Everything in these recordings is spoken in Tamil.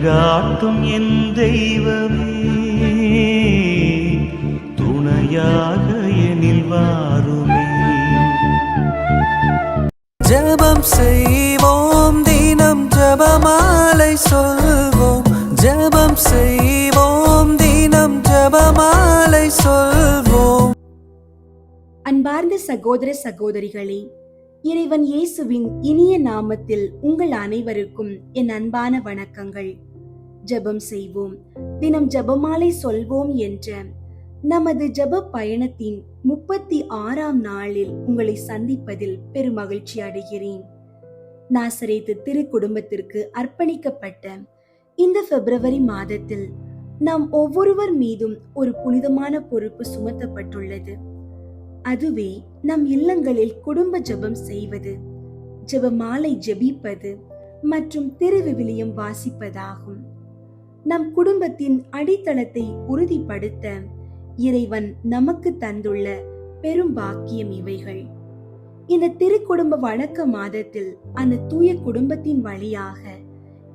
வழிகாட்டும் என் தெய்வமே, துணையாக எனில் வாருமே. ஜெபம் செய்வோம், தினம் ஜெபமாலை சொல்வோம். ஜெபம் செய்வோம், தினம் ஜெபமாலை சொல்வோம். அன்பார்ந்த சகோதர சகோதரிகளே, இறைவன் இயேசுவின் இனிய நாமத்தில் உங்கள் அனைவருக்கும் என் அன்பான வணக்கங்கள். ஜெபம் செய்வோம், தினம் ஜெபமாலை சொல்வோம் என்ற நமது ஜெப பயணத்தின் 36ஆம் நாளில் உங்களை சந்திப்பதில் பெருமகிழ்ச்சி அடைகிறேன். நாசரேத்து திரு குடும்பத்திற்கு அர்ப்பணிக்கப்பட்ட இந்த பிப்ரவரி மாதத்தில் நாம் ஒவ்வொருவர் மீதும் ஒரு புனிதமான பொறுப்பு சுமத்தப்பட்டுள்ளது. அதுவே நம் இல்லங்களில் குடும்ப ஜெபம் செய்வது, ஜெபமாலை ஜெபிப்பது மற்றும் திருவிவிலியம் வாசிப்பதாகும். நம் குடும்பத்தின் அடித்தளத்தை உறுதிப்படுத்த இறைவன் நமக்கு தந்துள்ள பெரும் பாக்கியம் இவைகள். இந்த திருக்குடும்ப வழக்க மாதத்தில் அந்த தூய குடும்பத்தின் வழியாக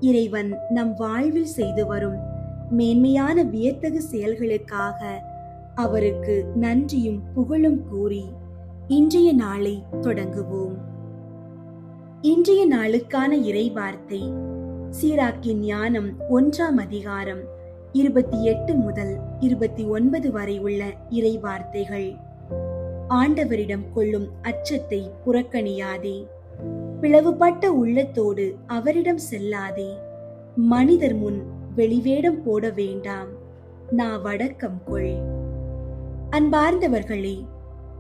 இறைவன் நம் வாழ்வில் செய்து வரும் மேன்மையான வியத்தகு செயல்களுக்காக அவருக்கு நன்றியும் புகழும் கூறி இன்றைய நாளை தொடங்குவோம். இன்றைய நாளுக்கான இறை வார்த்தை சீராக்கின் ஞானம் 1ஆம் அதிகாரம் 28 முதல் 29 வரை உள்ள இறை வார்த்தைகள். ஆண்டவரிடம் கொள்ளும் அச்சத்தை புறக்கணியாதே, பிளவுபட்ட உள்ளத்தோடு அவரிடம் செல்லாதே, மனிதர் முன் வெளிவேடம் போட வேண்டாம், நாவடக்கம் கொள். அன்பார்ந்தவர்களே,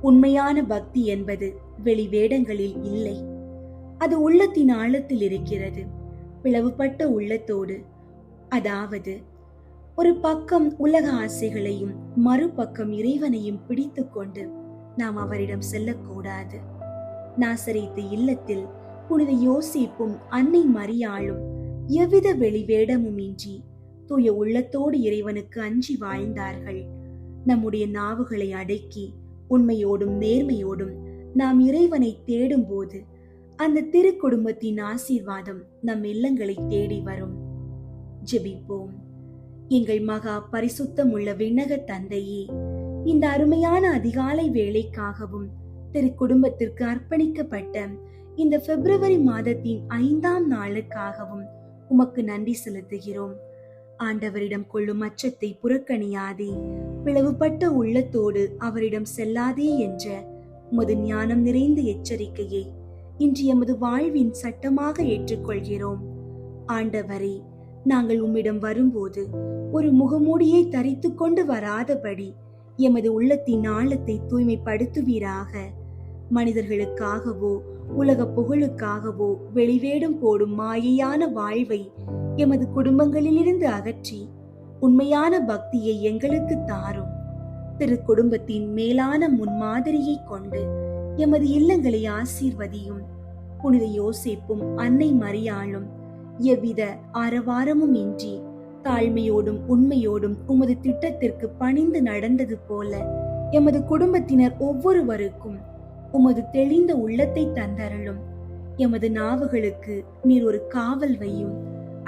உண்மையான பக்தி என்பது வெளிவேடங்களில் இல்லை, அது உள்ளத்தின் ஆழத்தில் இருக்கிறது. பிளவுபட்ட உள்ளத்தோடு, அதாவது ஒரு பக்கம் உலக ஆசைகளையும் மறுபக்கம் இறைவனையும் பிடித்து கொண்டு நாம் அவரிடம் செல்லக்கூடாது. நாசரேத்து இல்லத்தில் புனித யோசேப்பும் அன்னை மரியாளும் எவ்வித வெளிவேடமும் இன்றி தூய உள்ளத்தோடு இறைவனுக்கு அஞ்சி வாழ்ந்தார்கள். நம்முடைய நாவுகளை அடக்கி உண்மையோடும் நேர்மையோடும் நாம் இறைவனை தேடும் போது அந்த திரு குடும்பத்தின் ஆசீர்வாதம் நம் இல்லங்களை தேடி வரும். ஜெபிப்போம். எங்கள் மகா பரிசுத்தம் உள்ள விண்ணக தந்தையே, இந்த அருமையான அதிகாலை வேளைக்காகவும் திரு குடும்பத்திற்கு அர்ப்பணிக்கப்பட்ட இந்த பிப்ரவரி மாதத்தின் 5ஆம் நாளுக்காகவும் உமக்கு நன்றி செலுத்துகிறோம். ஆண்டவரிடம் கொள்ளும் அச்சத்தை புறக்கணியாதே, பிளவுபட்ட உள்ளத்தோடு அவரிடம் செல்லாதே என்ற உமது ஞானம் நிறைந்த எச்சரிக்கையை இன்று எமது வாழ்வின் சட்டமாக ஏற்றுக்கொள்கிறோம். ஆண்டவரே, நாங்கள் உம்மிடம் வரும்போது ஒரு முகமூடியை தரித்து கொண்டு வராதபடி எமது உள்ளத்தின் ஆழத்தை தூய்மைப்படுத்துவீராக. மனிதர்களுக்காகவோ உலக புகழுக்காகவோ வெளிவேடம் போடும் மாயையான வாழ்வை எமது குடும்பங்களிலிருந்து அகற்றி உண்மையான பக்தியை எங்களுக்கு தாரும். திரு குடும்பத்தின் மேலான முன்மாதிரியை கொண்டு எமது இல்லங்களை ஆசீர்வதியும். புனித யோசேப்பும் அன்னை மரியாளும் எவ்வித ஆரவாரமும் இன்றி தாழ்மையோடும் உண்மையோடும் உமது திட்டத்திற்கு பணிந்து நடந்தது போல எமது குடும்பத்தினர் ஒவ்வொருவருக்கும் உமது தெளிந்த உள்ளத்தை தந்தருளும். எமது நாவுகளுக்கு நீர் ஒரு காவல் வையும்.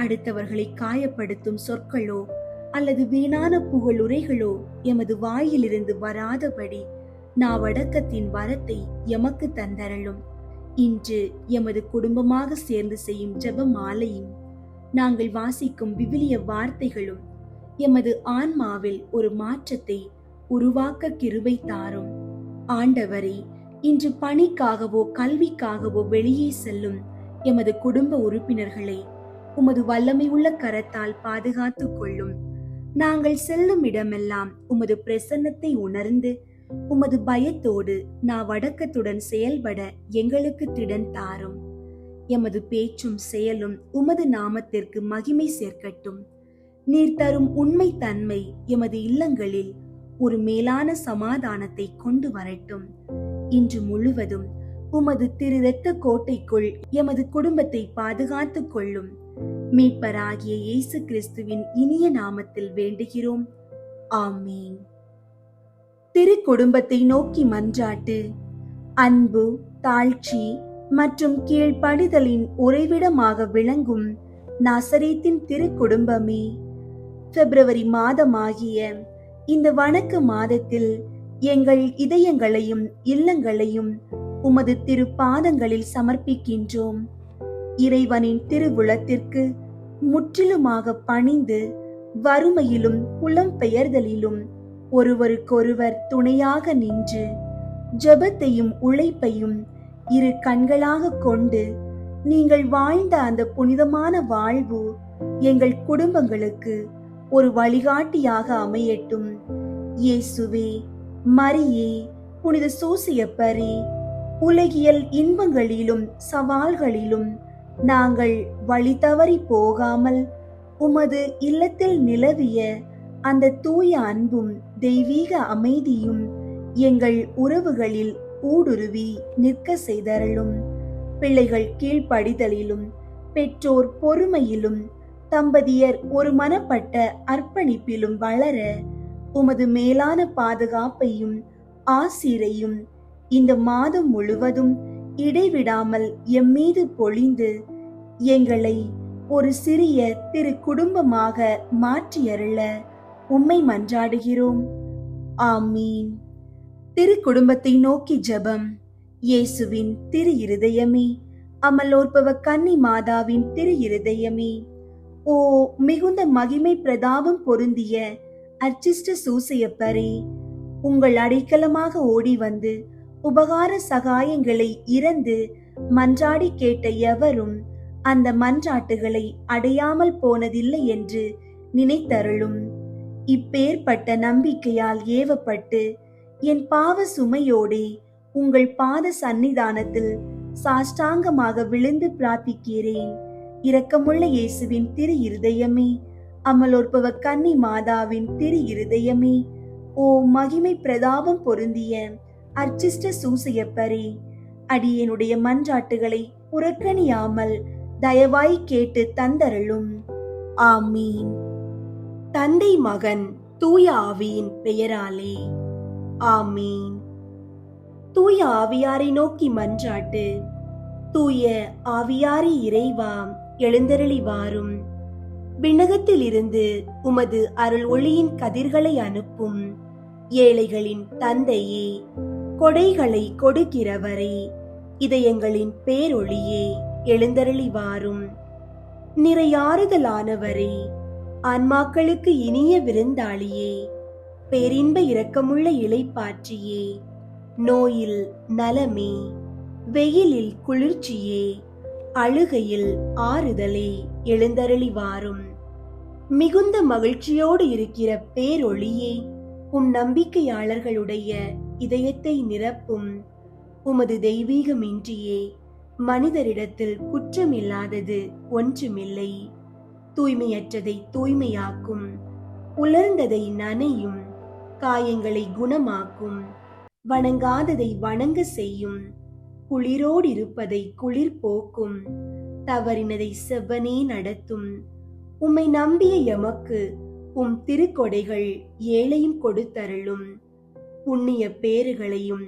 அடுத்தவர்களை காயப்படுத்தும் சொற்களோ அல்லது வீணான புகழுரைகளோ எமது வாயிலிருந்து வராதபடி நாவடக்கத்தின் வரத்தை எமக்கு தந்தருளும். இன்று எமது குடும்பமாக சேர்ந்து செய்யும் ஜெப மாலையும் நாங்கள் வாசிக்கும் விவிலிய வார்த்தைகளும் எமது ஆன்மாவில் ஒரு மாற்றத்தை உருவாக்க கிருபை தாரும். ஆண்டவரே, இன்று பணிக்காகவோ கல்விக்காகவோ வெளியே செல்லும் எமது குடும்ப உறுப்பினர்களை உமது வல்லமை உள்ள கரத்தால் பாதுகாத்துக் கொள்ளும். நாங்கள் செல்லும் இடமெல்லாம் உமது பிரசன்னத்தை உணர்ந்து உமது பயத்தோடு நாவடக்கத்துடன் செயல்பட எங்களுக்கு திடன் தாரும். எமது பேச்சும் செயலும் உமது நாமத்திற்கு மகிமை சேர்க்கட்டும். நீர் தரும் உண்மை தன்மை எமது இல்லங்களில் ஒரு மேலான சமாதானத்தை கொண்டு வரட்டும். இன்று முழுவதும் உமது திரு இரத்த கோட்டைக்குள் எமது குடும்பத்தை பாதுகாத்துக் கொள்ளும். மீட்பராகிய இயேசு கிறிஸ்துவின் இனிய நாமத்தில் வேண்டுகிறோம். ஆமீன். திரு குடும்பத்தை நோக்கி மன்றாட்டு. அன்பு, தாழ்ச்சி மற்றும் கீழ்ப்படிதலின் உறைவிடமாக விளங்கும் நாசரேத்தின் திரு குடும்பமே, பிப்ரவரி மாதமாகிய இந்த வணக்க மாதத்தில் எங்கள் இதயங்களையும் இல்லங்களையும் உமது திரு பாதங்களில் சமர்ப்பிக்கின்றோம். இறைவனின் திருவுளத்திற்கு முற்றிலுமாக பணிந்து வறுமையிலும் புலம்பெயர்தலிலும் ஒருவருக்கொருவர் துணையாக நின்று ஜெபத்தையும் உழைப்பையும் இரு கண்களாக கொண்டு நீங்கள் வாழ்ந்த அந்த புனிதமான வாழ்வு எங்கள் குடும்பங்களுக்கு ஒரு வழிகாட்டியாக அமையட்டும். இயேசுவே, மரியே, புனித சூசியப்பரே, உலகியல் இன்பங்களிலும் சவால்களிலும் நாங்கள் வழி தவறி போகாமல் உமது இல்லத்தில் நிலவிய அந்த தூய அன்பும் தெய்வீக அமைதியும் எங்கள் உறவுகளில் ஊடுருவி நிற்க செய்தருளும். பிள்ளைகள் கீழ்ப்படிதலிலும் பெற்றோர் பொறுமையிலும் தம்பதியர் ஒரு மனப்பட்ட அர்ப்பணிப்பிலும் வளர உமது மேலான பாதுகாப்பையும் ஆசீரையும் இந்த மாதம் முழுவதும் இடைவிடாமல் எம்மீது பொழிந்து எங்களை ஒரு சிறிய திரு குடும்பமாக மாற்றியருள உம்மை மன்றாடுகிறோம். ஆமீன். திரு குடும்பத்தை நோக்கி ஜெபம். இயேசுவின் திரு இருதயமே, அமலோற்பவ கன்னி மாதாவின் திரு இருதயமே, ஓ மிகுந்த மகிமை பிரதாபம் பொருந்திய அர்ச்சிஷ்ட சூசையப்பரே, உங்கள் அடைக்கலமாக ஓடி வந்து உபகார சகாயங்களை இறந்து மன்றாடி கேட்ட எவரும் அந்த மன்றாட்டுகளை அடையாமல் போனதில்லை என்று நினைத்தருளும். இப்பேற்பட்ட நம்பிக்கையால் ஏவப்பட்டு என் பாவ சுமையோடே உங்கள் பாத சந்நிதானத்தில் சாஷ்டாங்கமாக விழுந்து பிரார்த்திக்கிறேன். இரக்கமுள்ள இயேசுவின் திரு இருதயமே, அமலோற்பவ கன்னி மாதாவின் திரு இருதயமே, ஓ மகிமை பிரதாபம் பொருந்திய அர்ச்சிஷ்ட சூசையப்பரே, அடியேனுடைய மன்றாட்டுகளை புறக்கணியாமல் தயவாய் கேட்டு தந்தருளும். ஆமீன். தந்தை மகன் தூய ஆவியின் பெயராலே ஆமீன். தூய ஆவியாரை நோக்கி மன்றாட்டு. தூய ஆவியாரே இறைவா, எழுந்தருளி வாரும். விண்ணகத்தில் இருந்து உமது அருள் ஒளியின் கதிர்களை அனுப்பும். ஏழைகளின் தந்தையே, கொடைகளை கொடுக்கிறவரே, இதயங்களின் பேரொளியே, எழுந்தருளி வாரும். நிறையாறுதலானவரே, ஆன்மாக்களுக்கு இனிய விருந்தாளியே, பேரின்ப இரக்கமுள்ள இளைப்பாற்றியே, நோயில் நலமே, வெயிலில் குளிர்ச்சியே, அழுகையில் ஆறுதலே, எழுந்தருளி வாரும். மிகுந்த மகிழ்ச்சியோடு இருக்கிற பேரொளியே, உம் நம்பிக்கையாளர்களுடைய இதயத்தை நிரப்பும். உமது தெய்வீகமின்றியே மனிதரிடத்தில் குற்றமில்லாதது ஒன்றுமில்லை. தூய்மையற்றதை தூய்மையாக்கும், உலர்ந்ததை நனையும், காயங்களை குணமாக்கும், வணங்காததை வணங்க செய்யும், குளிரோடிருப்பதை குளிர் போக்கும், தவறினதை செவ்வனே நடத்தும். உம்மை நம்பிய எமக்கு உம் திருக்கொடைகள் ஏழையும் கொடுத்தருளும். புண்ணிய பேறுகளையும்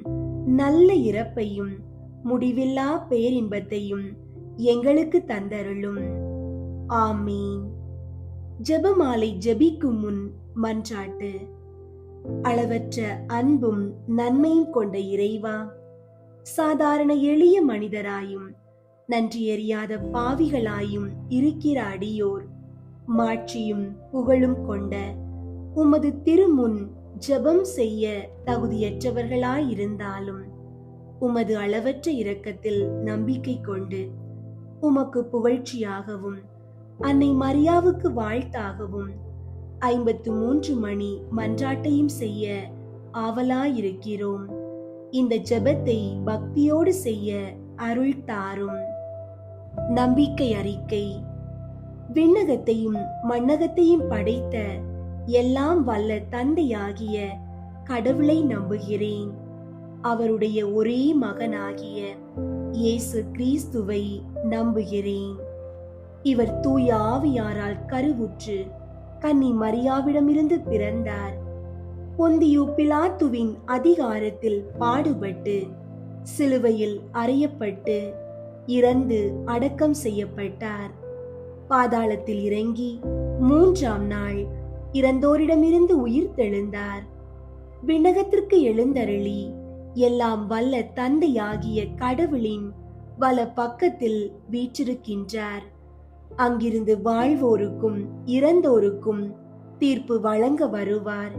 நல்ல இறப்பையும் முடிவில்லா பேரின்பத்தையும் எங்களுக்கு தந்தருளும். ஆமீன். ஜெபமாலை ஜெபிக்கும் முன் மன்றாட்டு. அளவற்ற அன்பும் நன்மையும் கொண்ட இறைவா, சாதாரண எளிய மனிதராயும் நன்றியறியாத பாவிகளாயும் இருக்கிற அடியோர் மாட்சியும் புகழும் கொண்ட உமது திருமுன் ஜெபம் செய்ய தகுதியற்றவர்களாயிருந்தாலும் உமது அளவற்ற இரக்கத்தில் நம்பிக்கை கொண்டு உமக்கு புகழ்ச்சியாகவும் அன்னை மரியாவுக்கு வாழ்த்தாகவும் 53 மணி மன்றாட்டையும் செய்ய ஆவலாயிருக்கிறோம். இந்த ஜெபத்தை பக்தியோடு செய்ய அருள் தாரும். நம்பிக்கை அறிக்கை. விண்ணகத்தையும் மண்ணகத்தையும் படைத்த எல்லாம் வல்ல தந்தையாகிய கடவுளை நம்புகிறேன். அவருடைய ஒரே மகனாகிய இயேசு கிறிஸ்துவை நம்புகிறேன். இவர் தூய ஆவியாரால் கருவுற்று கன்னி மரியாவிடமிருந்து பிறந்தார். பொந்தியு பிலாத்துவின் அதிகாரத்தில் பாடுபட்டு சிலுவையில் அறையப்பட்டு இறந்து அடக்கம் செய்யப்பட்டார். பாதாளத்தில் இறங்கி 3ஆம் நாள் இறந்தோரிடமிருந்து உயிர் தெழுந்தார். விண்ணகத்திற்கு எழுந்தருளி எல்லாம் வல்ல தந்தையாகிய கடவுளின் வல பக்கத்தில் வீற்றிருக்கின்றார். அங்கிருந்து வாழ்வோருக்கும் இறந்தோருக்கும் தீர்ப்பு வழங்க வருவார்.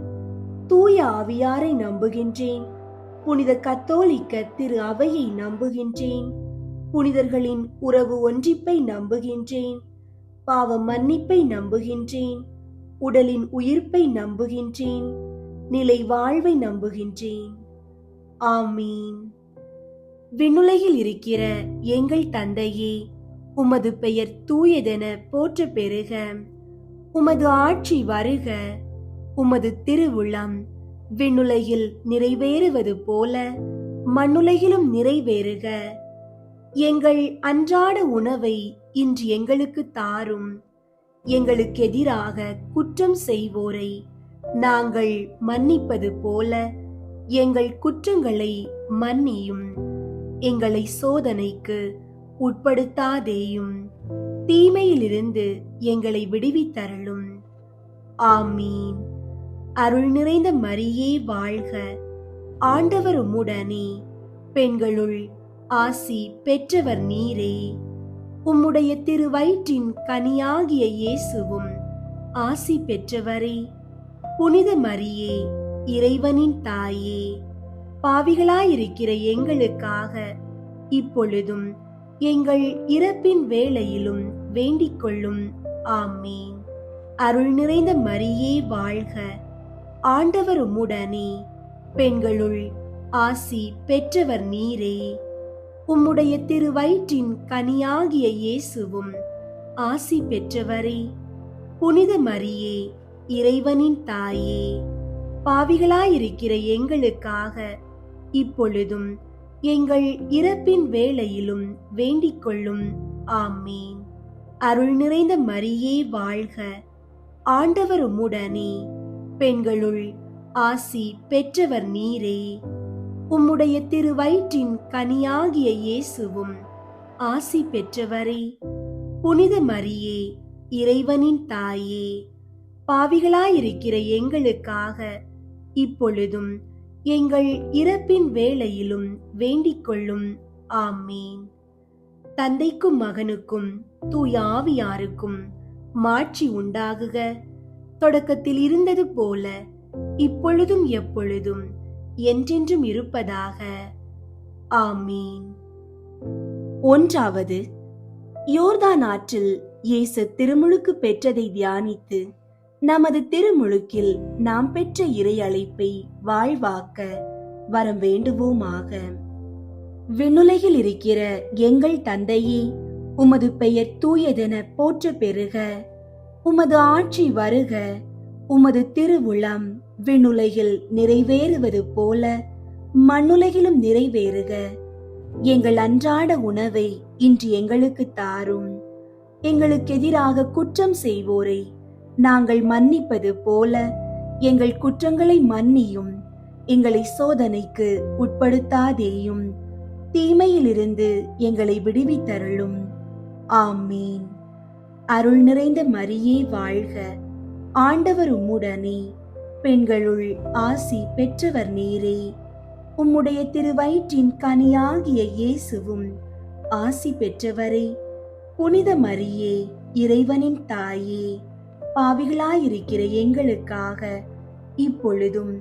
தூய ஆவியாரை நம்புகின்றேன். புனித கத்தோலிக்க திரு அவையை நம்புகின்றேன். புனிதர்களின் உறவு ஒன்றிப்பை நம்புகின்றேன். பாவ மன்னிப்பை நம்புகின்றேன். உடலின் உயிர்ப்பை நம்புகின்றேன். நிலை வாழ்வை நம்புகின்றேன். ஆமீன். விண்ணுலகில் இருக்கிற எங்கள் தந்தையே, உமது பெயர் தூயதென போற்ற பெறுக. உமது ஆட்சி வருக. உமது திருவுளம் விண்ணுலகில் நிறைவேறுவது போல மண்ணுலகிலும் நிறைவேறுக. எங்கள் அன்றாட உணவை இன்று எங்களுக்கு தாரும். எங்களுக்கு எதிராக குற்றம் செய்வோரை நாங்கள் மன்னிப்பது போல எங்கள் குற்றங்களை மன்னியும். எங்களை சோதனைக்கு உட்படுத்தாதேயும், தீமையிலிருந்து எங்களை விடுவித்தருளும். ஆமீன். அருள் நிறைந்த மரியே வாழ்க. ஆண்டவர் உம்முடனே, பெண்களுள் ஆசி பெற்றவர் நீரே. உம்முடைய திருவயிற்றின் கனியாகிய இயேசுவும் ஆசி பெற்றவரே. புனித மரியே, இறைவனின் தாயே, பாவிகளாயிருக்கிற எங்களுக்காக இப்பொழுதும் எங்கள் இறப்பின் வேளையிலும் வேண்டிக் கொள்ளும். ஆமீன். அருள் நிறைந்த மரியே வாழ்க. ஆண்டவர் உம்முடனே, பெண்களுள் ஆசி பெற்றவர் நீரே. உம்முடைய திருவயிற்றின் கனியாகிய இயேசுவும் ஆசி பெற்றவரே. புனித மரியே, இறைவனின் தாயே, பாவிகளாயிருக்கிற எங்களுக்காக இப்பொழுதும் எங்கள் இறப்பின் வேளையிலும் வேண்டிக் கொள்ளும். ஆமீன். அருள் நிறைந்த மரியே வாழ்க. ஆண்டவர் உம்முடனே, பெண்களுள் ஆசி பெற்றவர் நீரே. உம்முடைய திருவயிற்றின் கனியாகிய இயேசுவும் ஆசி பெற்றவரே. புனித மரியே, இறைவனின் தாயே, பாவிகளாயிருக்கிற எங்களுக்காக இப்பொழுதும் எங்கள் இறப்பின் வேளையிலும் வேண்டிக் கொள்ளும். ஆமீன். தந்தைக்கும் மகனுக்கும் தூய ஆவியாருக்கும் மாட்சி உண்டாகுக. தொடக்கத்தில் இருந்தது போல இப்பொழுதும் எப்பொழுதும் என்றென்றும் இருப்பதாக. ஆமீன். 1. யோர்தான் ஆற்றில் இயேசு திருமுழுக்கு பெற்றதை தியானித்து நமது திருமுழுக்கில் நாம் பெற்ற இறை அழைப்பை வாழ்வாக்க வரம் வேண்டுவோமாக. விண்ணுலகில் இருக்கிற எங்கள் தந்தையே, உமது பெயர் தூயதென போற்ற பெறுக. உமது ஆட்சி வருக. உமது திருவுளம் விண்ணுலகில் நிறைவேறுவது போல மண்ணுலகிலும் நிறைவேறுக. எங்கள் அன்றாட உணவை இன்று எங்களுக்கு தாரும். எங்களுக்கு எதிராக குற்றம் செய்வோரை நாங்கள் மன்னிப்பது போல எங்கள் குற்றங்களை மன்னியும். எங்களை சோதனைக்கு உட்படுத்தாதேயும், தீமையிலிருந்து எங்களை விடுவித்தருளும். ஆமீன். அருள் நிறைந்த மரியே வாழ்க. ஆண்டவர் உம்முடனே, பெண்களுள் ஆசி பெற்றவர் நீரே. உம்முடைய திருவயிற்றின் கனியாகிய இயேசுவும் ஆசி பெற்றவரே. புனித மரியே, இறைவனின் தாயே, பாவிகளாயிருக்கிற எங்களுக்காக இப்பொழுதும்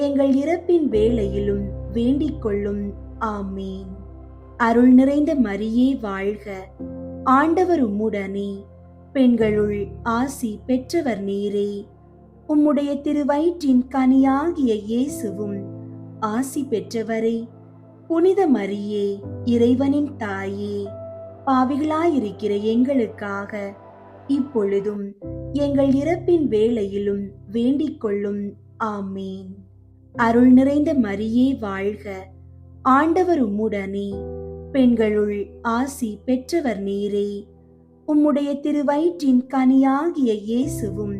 எங்கள் இறப்பின் வேளையிலும் வேண்டிக் கொள்ளும். ஆமீன். அருள் நிறைந்த மரியே வாழ்க. ஆண்டவர் உம்முடனே, பெண்களுள் ஆசி பெற்றவர் நீரே. உம்முடைய திருவயிற்றின் கனியாகிய இயேசுவும் ஆசி பெற்றவரே. புனித மரியே, இறைவனின் தாயே, பாவிகளாயிருக்கிற எங்களுக்காக இப்பொழுதும் எங்கள் இறப்பின் வேளையிலும் வேண்டிக் கொள்ளும். ஆமீன். அருள் நிறைந்த மரியே வாழ்க. ஆண்டவர் உம்முடனே, பெண்களுள் ஆசி பெற்றவர் நீரே. உம்முடைய திருவயிற்றின் கனியாகிய இயேசுவும்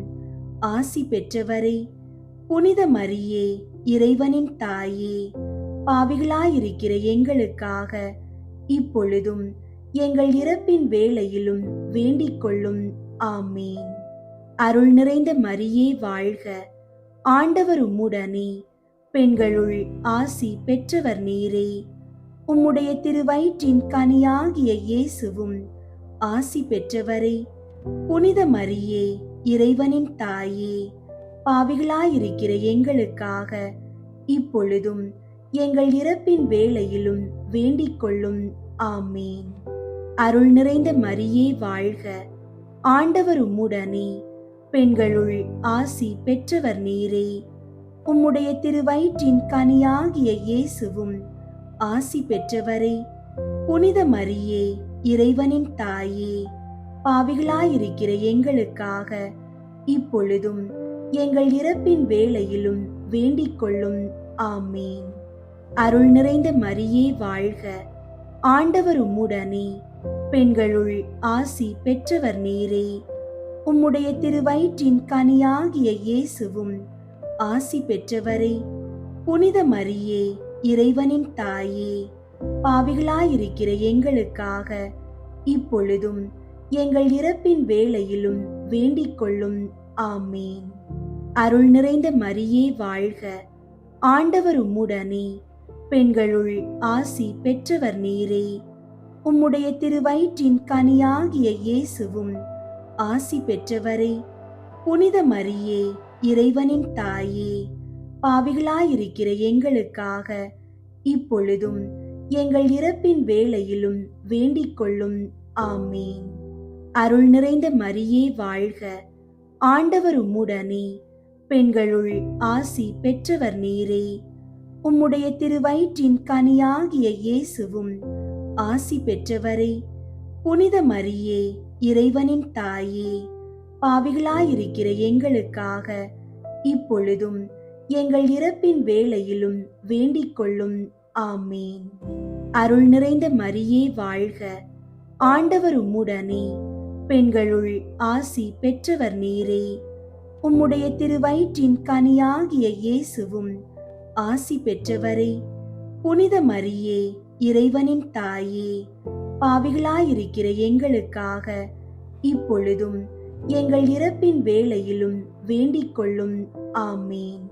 ஆசி பெற்றவரே. புனித மரியே, இறைவனின் தாயே, பாவிகளாயிருக்கிற எங்களுக்காக இப்பொழுதும் எங்கள் இறப்பின் வேளையிலும் வேண்டிக் கொள்ளும். ஆமீன். அருள் நிறைந்த மரியே வாழ்க, ஆண்டவர் உம்முடனே, பெண்களுள் ஆசி பெற்றவர் நீரே. உம்முடைய திருவயிற்றின் கனியாகிய இயேசுவும் ஆசி பெற்றவரே. புனித மரியே, இறைவனின் தாயே, பாவிகளாயிருக்கிற எங்களுக்காக இப்பொழுதும் எங்கள் இறப்பின் வேளையிலும் வேண்டிக் கொள்ளும். ஆமீன். அருள் நிறைந்த மரியே வாழ்க, ஆண்டவர் உம்முடனே, பெண்களுள் ஆசி பெற்றவர் நீரே. உம்முடைய திருவயிற்றின் கனியாகிய இயேசுவும் ஆசி பெற்றவரே. புனித மரியே, இறைவனின் தாயே, பாவிகளாயிருக்கிற எங்களுக்காக இப்பொழுதும் எங்கள் இறப்பின் வேளையிலும் வேண்டிக் கொள்ளும். ஆமீன். அருள் நிறைந்த மரியே வாழ்க, ஆண்டவர் உம்முடனே, பெண்களுள் ஆசி பெற்றவர் நீரே. உம்முடைய திருவயிற்றின் கனியாகிய இயேசுவும் ஆசி பெற்றவரே. புனித மரியே, இறைவனின் தாயே, பாவிகளாயிருக்கிற எங்களுக்காக இப்பொழுதும் எங்கள் இறப்பின் வேளையிலும் வேண்டிக் கொள்ளும். ஆமீன். அருள் நிறைந்த மரியே வாழ்க, ஆண்டவர் உம்முடனே, பெண்களுள் ஆசி பெற்றவர் நீரே. உம்முடைய திருவயிற்றின் கனியாகிய இயேசுவும் ஆசி பெற்றவரே. புனித மரியே, இறைவனின் தாயே, பாவிகளாயிருக்கிற எங்களுக்காக இப்பொழுதும் எங்கள் இறப்பின் வேளையிலும் வேண்டிக் கொள்ளும். ஆமீன். அருள் நிறைந்த மரியே வாழ்க, ஆண்டவர் உம்முடனே, பெண்களுள் ஆசி பெற்றவர் நீரே. உம்முடைய திருவயிற்றின் கனியாகிய இயேசுவும் ஆசி பெற்றவரே. புனித மரியே, இறைவனின் தாயே, பாவிகளாயிருக்கிற எங்களுக்காக இப்பொழுதும் எங்கள் இறப்பின் வேளையிலும் வேண்டிக் கொள்ளும். ஆமீன். அருள் நிறைந்த மரியே வாழ்க, ஆண்டவர் உம்முடனே, பெண்களுள் ஆசி பெற்றவர் நீரே. உம்முடைய திருவயிற்றின் கனியாகிய இயேசுவும் ஆசி பெற்றவரே. புனித மரியே, இறைவனின் தாயே, பாவிகளாயிருக்கிற எங்களுக்காக இப்பொழுதும் எங்கள் இறப்பின் வேளையிலும் வேண்டிக் கொள்ளும். ஆமீன்.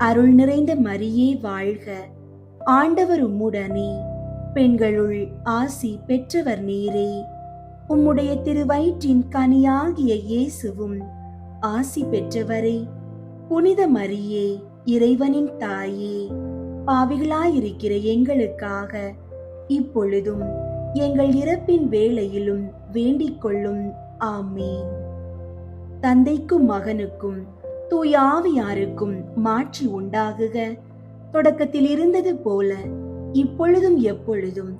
அருள் நிறைந்த மரியே வாழ்க, ஆண்டவர் உம்முடனே, பெண்களுள் ஆசி பெற்றவர் நீரே. உம்முடைய திருவயிற்றின் கனியாகிய இயேசுவும் ஆசி பெற்றவரே. புனித மரியே, இறைவனின் தாயே, பாவிகளாயிருக்கிற எங்களுக்காக இப்பொழுதும் எங்கள் இறப்பின் வேளையிலும் வேண்டிக் கொள்ளும். ஆமீன். தந்தைக்கும் மகனுக்கும் தூய ஆவியாருக்கும் மாட்சி உண்டாகுக. தொடக்கத்தில் இருந்தது போல இப்பொழுதும் எப்பொழுதும்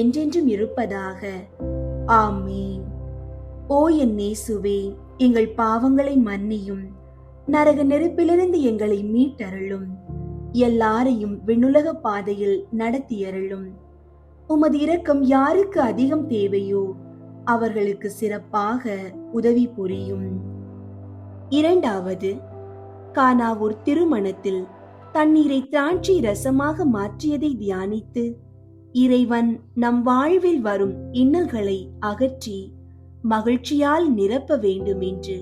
என்றென்றும் இருப்பதாக. ஆமீன். ஓ என் இயேசுவே, எங்கள் பாவங்களை மன்னியும், நரக நெருப்பிலிருந்து எங்களை மீட்டருளும், எல்லாரையும் விண்ணுலக பாதையில் நடத்தியருளும். உமது இரக்கம் யாருக்கு அதிகம் தேவையோ அவர்களுக்கு சிறப்பாக உதவி புரியும். இரண்டாவது, கானாவூர் திருமணத்தில் தண்ணீரை திராட்சை ரசமாக மாற்றியதை தியானித்து இறைவன் நம் வாழ்வில் வரும் இன்னல்களை அகற்றி மகிழ்ச்சியால் நிரப்ப வேண்டும் என்று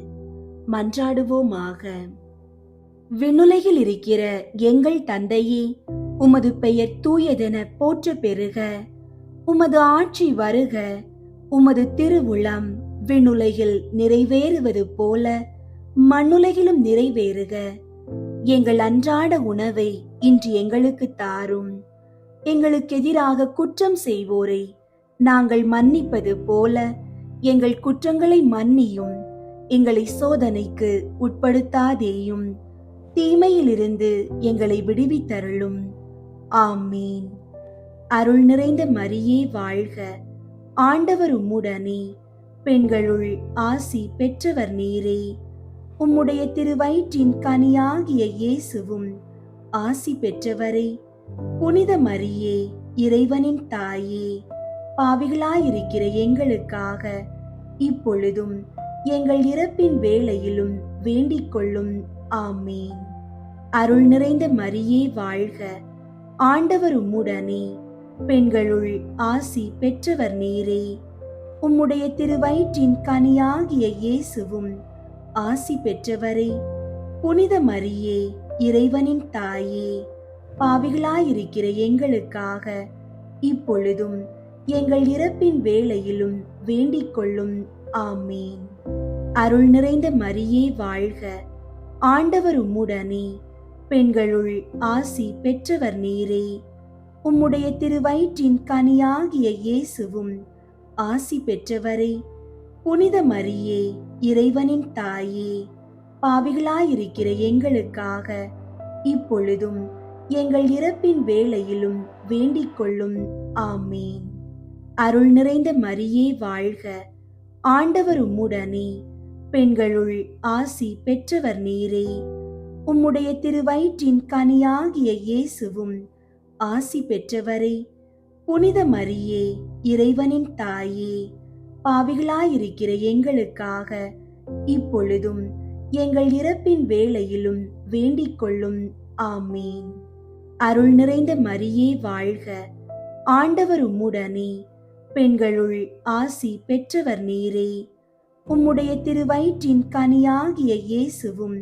மன்றாடுவோமாக. விண்ணுலகில் இருக்கிற எங்கள் தந்தையே, உமது பெயர் தூயதென போற்ற பெறுக. உமது ஆட்சி வருக. உமது திருவுளம் விண்ணுலகில் நிறைவேறுவது போல மண்ணுலகிலும் நிறைவேறுக. எங்கள் அன்றாட உணவை இன்று எங்களுக்கு தாரும். எங்களுக்கு எதிராக குற்றம் செய்வோரை நாங்கள் மன்னிப்பது போல எங்கள் குற்றங்களை மன்னியும். எங்களை சோதனைக்கு உட்படுத்தாதேயும், தீமையிலிருந்து எங்களை விடுவித்தருளும். ஆமீன். அருள் நிறைந்த மரியே வாழ்க, ஆண்டவர் உம்முடனே, பெண்களுள் ஆசி பெற்றவர் நீரே. உம்முடைய திருவயிற்றின் கனியாகிய இயேசுவும் ஆசி பெற்றவரே. புனித மரியே, இறைவனின் தாயே, பாவிகளாயிருக்கிற எங்களுக்காக இப்பொழுதும் எங்கள் இறப்பின் வேளையிலும் வேண்டிக் கொள்ளும். ஆமீன். அருள் நிறைந்த மரியே வாழ்க, ஆண்டவர் உம்முடனே, பெண்களுள் ஆசி பெற்றவர் நீரே. உம்முடைய திருவயிற்றின் கனியாகிய இயேசுவும் ஆசி பெற்றவரே. புனித மரியே, இறைவனின் தாயே, பாவிகளாயிருக்கிற எங்களுக்காக இப்பொழுதும் எங்கள் இறப்பின் வேளையிலும் வேண்டிக் கொள்ளும். ஆமீன். அருள் நிறைந்த மரியே வாழ்க, ஆண்டவர் உம்முடனே. பெண்களுள் ஆசி பெற்றவர் நீரே. உம்முடைய திருவயிற்றின் கனியாகிய இயேசுவும் ஆசி பெற்றவரே. புனித மரியே, இறைவனின் தாயே, பாவிகளாயிருக்கிற எங்களுக்காக இப்பொழுதும் எங்கள் இறப்பின் வேளையிலும் வேண்டிக் கொள்ளும். ஆமீன். அருள் நிறைந்த மரியே வாழ்க, ஆண்டவர் உம்முடனே. பெண்களுள் ஆசி பெற்றவர் நீரே. உம்முடைய திருவயிற்றின் கனியாகிய இயேசுவும் ஆசி பெற்றவரே. புனித மரியே, இறைவனின் தாயே, பாவிகளாயிருக்கிற எங்களுக்காக இப்பொழுதும் எங்கள் இறப்பின் வேளையிலும் வேண்டிக் கொள்ளும். ஆமீன். அருள் நிறைந்த மரியே வாழ்க, ஆண்டவர் உம்முடனே. பெண்களுள் ஆசி பெற்றவர் நீரே. உம்முடைய திருவயிற்றின் கனியாகிய இயேசுவும்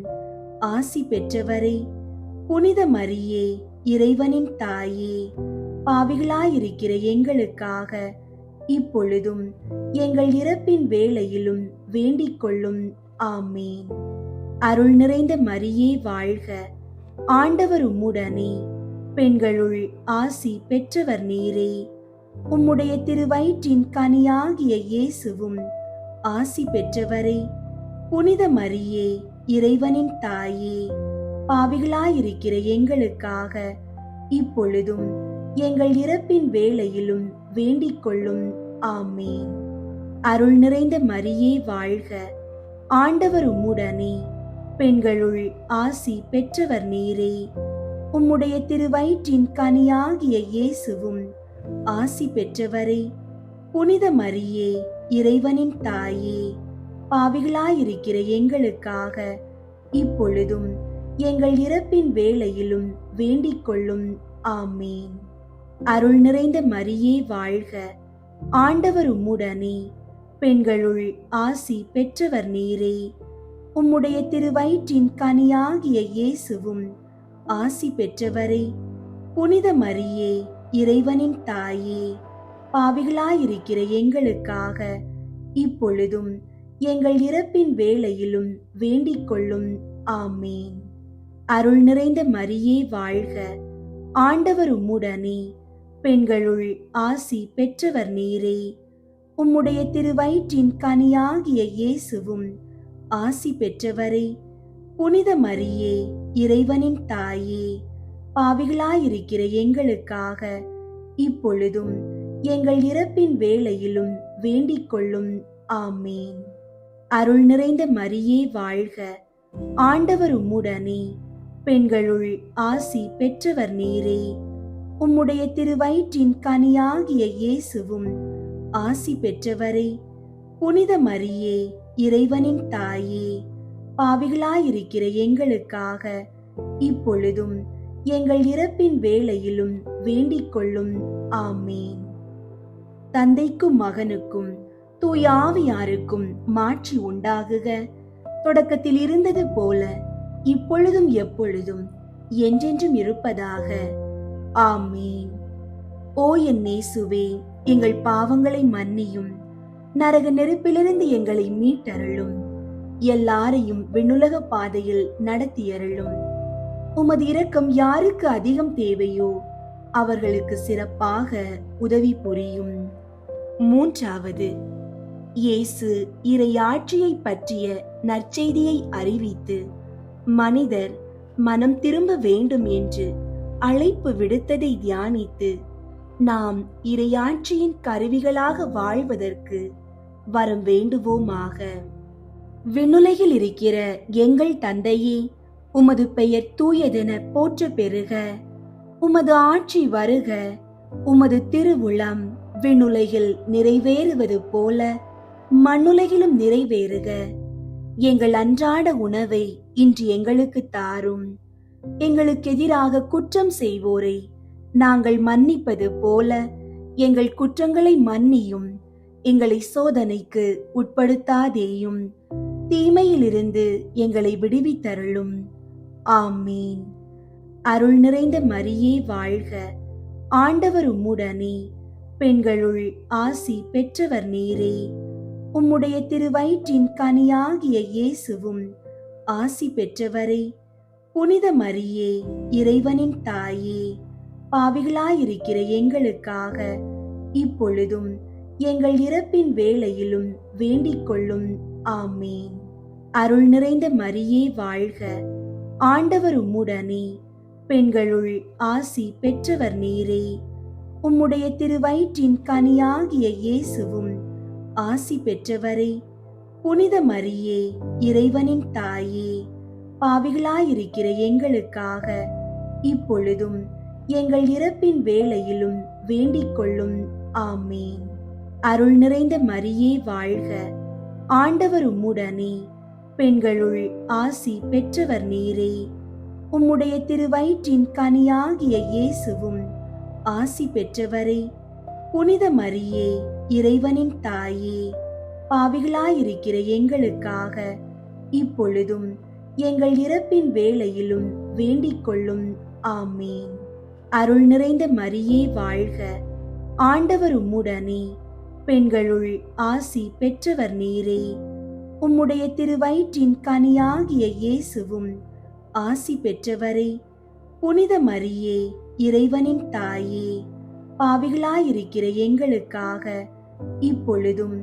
ஆசி பெற்றவரே. புனித மரியே, இறைவனின் தாயே, பாவிகளாயிருக்கிற எங்களுக்காக இப்பொழுதும் எங்கள் இறப்பின் வேளையிலும் வேண்டிக் கொள்ளும். ஆமீன். அருள் நிறைந்த மரியே வாழ்க, ஆண்டவர் உம்முடனே. பெண்களுள் ஆசி பெற்றவர் நீரே. உம்முடைய திருவயிற்றின் கனியாகிய இயேசுவும் ஆசி பெற்றவரே. புனித மரியே, இறைவனின் தாயே, பாவிகளாயிருக்கிற எங்களுக்காக இப்பொழுதும் எங்கள் இறப்பின் வேளையிலும் வேண்டிக் கொள்ளும். ஆமீன். அருள் நிறைந்த மரியே வாழ்க, ஆண்டவர் உம்முடனே. பெண்களுள் ஆசி பெற்றவர் நீரே. உம்முடைய திருவயிற்றின் கனியாகிய இயேசுவும் ஆசி பெற்றவரே. புனித மரியே, இறைவனின் தாயே, பாவிகளாயிருக்கிற எங்களுக்காக இப்பொழுதும் எங்கள் இறப்பின் வேளையிலும் வேண்டிக் கொள்ளும். ஆமீன். அருள் நிறைந்த மரியே வாழ்க, ஆண்டவர் உம்முடனே. பெண்களுள் ஆசி பெற்றவர் நீரே. உம்முடைய திருவயிற்றின் கனியாகிய இயேசுவும் ஆசி பெற்றவரே. புனித மரியே, இறைவனின் தாயே, பாவிகளாயிருக்கிற எங்களுக்காக இப்பொழுதும் எங்கள் இறப்பின் வேளையிலும் வேண்டிக் கொள்ளும். ஆமீன். அருள் நிறைந்த மரியே வாழ்க, ஆண்டவர் உம்முடனே. பெண்களுள் ஆசி பெற்றவர் நீரே. உம்முடைய திருவயிற்றின் கனியாகிய இயேசுவும் ஆசி பெற்றவரே. புனித மரியே, இறைவனின் தாயே, பாவிகளாயிருக்கிற எங்களுக்காக இப்பொழுதும் எங்கள் இறப்பின் வேளையிலும் வேண்டிக் கொள்ளும். ஆமீன். அருள் நிறைந்த மரியே வாழ்க, ஆண்டவர் உம்முடனே. பெண்களுள் ஆசி பெற்றவர் நீரே. உம்முடைய திருவயிற்றின் கனியாகிய இயேசுவும் ஆசி பெற்றவரே. புனித மரியே, இறைவனின் தாயே, பாவிகளாயிருக்கிற எங்களுக்காக இப்பொழுதும் எங்கள் இறப்பின் வேளையிலும் வேண்டிக் கொள்ளும். ஆமீன். தந்தைக்கும் மகனுக்கும் தூய ஆவியாருக்கும் மாட்சி உண்டாகுக. தொடக்கத்தில் இருந்தது போல இப்பொழுதும் எப்பொழுதும் என்றென்றும் இருப்பதாக. ஆமீன். ஓ என் இயேசுவே, எங்கள் பாவங்களை மன்னியும், நரக நெருப்பிலிருந்து எங்களை மீட்டருளும், எல்லாரையும் விண்ணுலக பாதையில் நடத்தியருளும். உமது இரக்கம் யாருக்கு அதிகம் தேவையோ அவர்களுக்கு சிறப்பாக உதவி புரியும். மூன்றாவது, இயேசு இறையாட்சியை பற்றிய நற்செய்தியை அறிவித்து மனிதர் மனம் திரும்ப வேண்டும் என்று அழைப்பு விடுத்ததை தியானித்து நாம் இறையாட்சியின் கருவிகளாக வாழ்வதற்கு வரம் வேண்டுவோமாக. விண்ணுலகில் இருக்கிற எங்கள் தந்தையே, உமது பெயர் தூயதென போற்ற பெறுக. உமது ஆட்சி வருக. உமது திருவுளம் விண்ணுலகில் நிறைவேறுவது போல மண்ணுலகிலும் நிறைவேறுக. எங்கள் அன்றாட உணவை இன்று எங்களுக்கு தாரும். எங்களுக்கு எதிராக குற்றம் செய்வோரை நாங்கள் மன்னிப்பது போல எங்கள் குற்றங்களை மன்னியும். எங்களை சோதனைக்கு உட்படுத்தாதேயும், தீமையிலிருந்து எங்களை விடுவித்தருளும். ஆமீன். அருள் நிறைந்த மரியே வாழ்க, ஆண்டவர் உம்முடனே, பெண்களுள் ஆசி பெற்றவர் நீரே. உம்முடைய திருவயிற்றின் கனியாகிய இயேசுவும் ஆசி பெற்றவரே. புனித மரியே, இறைவனின் தாயே, பாவிகளாயிருக்கிற எங்களுக்காக இப்பொழுதும் எங்கள் இறப்பின் வேளையிலும் வேண்டிக் கொள்ளும். ஆமீன். அருள் நிறைந்த மரியே வாழ்க, ஆண்டவர் உம்முடனே, பெண்களுள் ஆசி பெற்றவர் நீரே. உம்முடைய திருவயிற்றின் கனியாகிய இயேசுவும் ஆசி பெற்றவரே. புனித மரியே, இறைவனின் தாயே, பாவிகளாயிருக்கிற எங்களுக்காக இப்பொழுதும் எங்கள் இறப்பின் வேளையிலும் வேண்டிக் கொள்ளும். ஆமீன். அருள் நிறைந்த மரியே வாழ்க, ஆண்டவர் உம்முடனே, பெண்களுள் ஆசி பெற்றவர் நீரே. உம்முடைய திருவயிற்றின் கனியாகிய இயேசுவும் ஆசி பெற்றவரே. புனித மரியே, இறைவனின் தாயே, பாவிகளாயிருக்கிற எங்களுக்காக இப்பொழுதும் எங்கள் இறப்பின் வேளையிலும் வேண்டிக் கொள்ளும். ஆமீன். அருள் நிறைந்த மரியே வாழ்க, ஆண்டவர் உம்முடனே, பெண்களுள் ஆசி பெற்றவர் நீரே. உம்முடைய திருவயிற்றின் கனியாகிய இயேசுவும் ஆசி பெற்றவரே. புனித மரியே, இறைவனின் தாயே, பாவிகளாயிருக்கிற எங்களுக்காக இப்பொழுதும்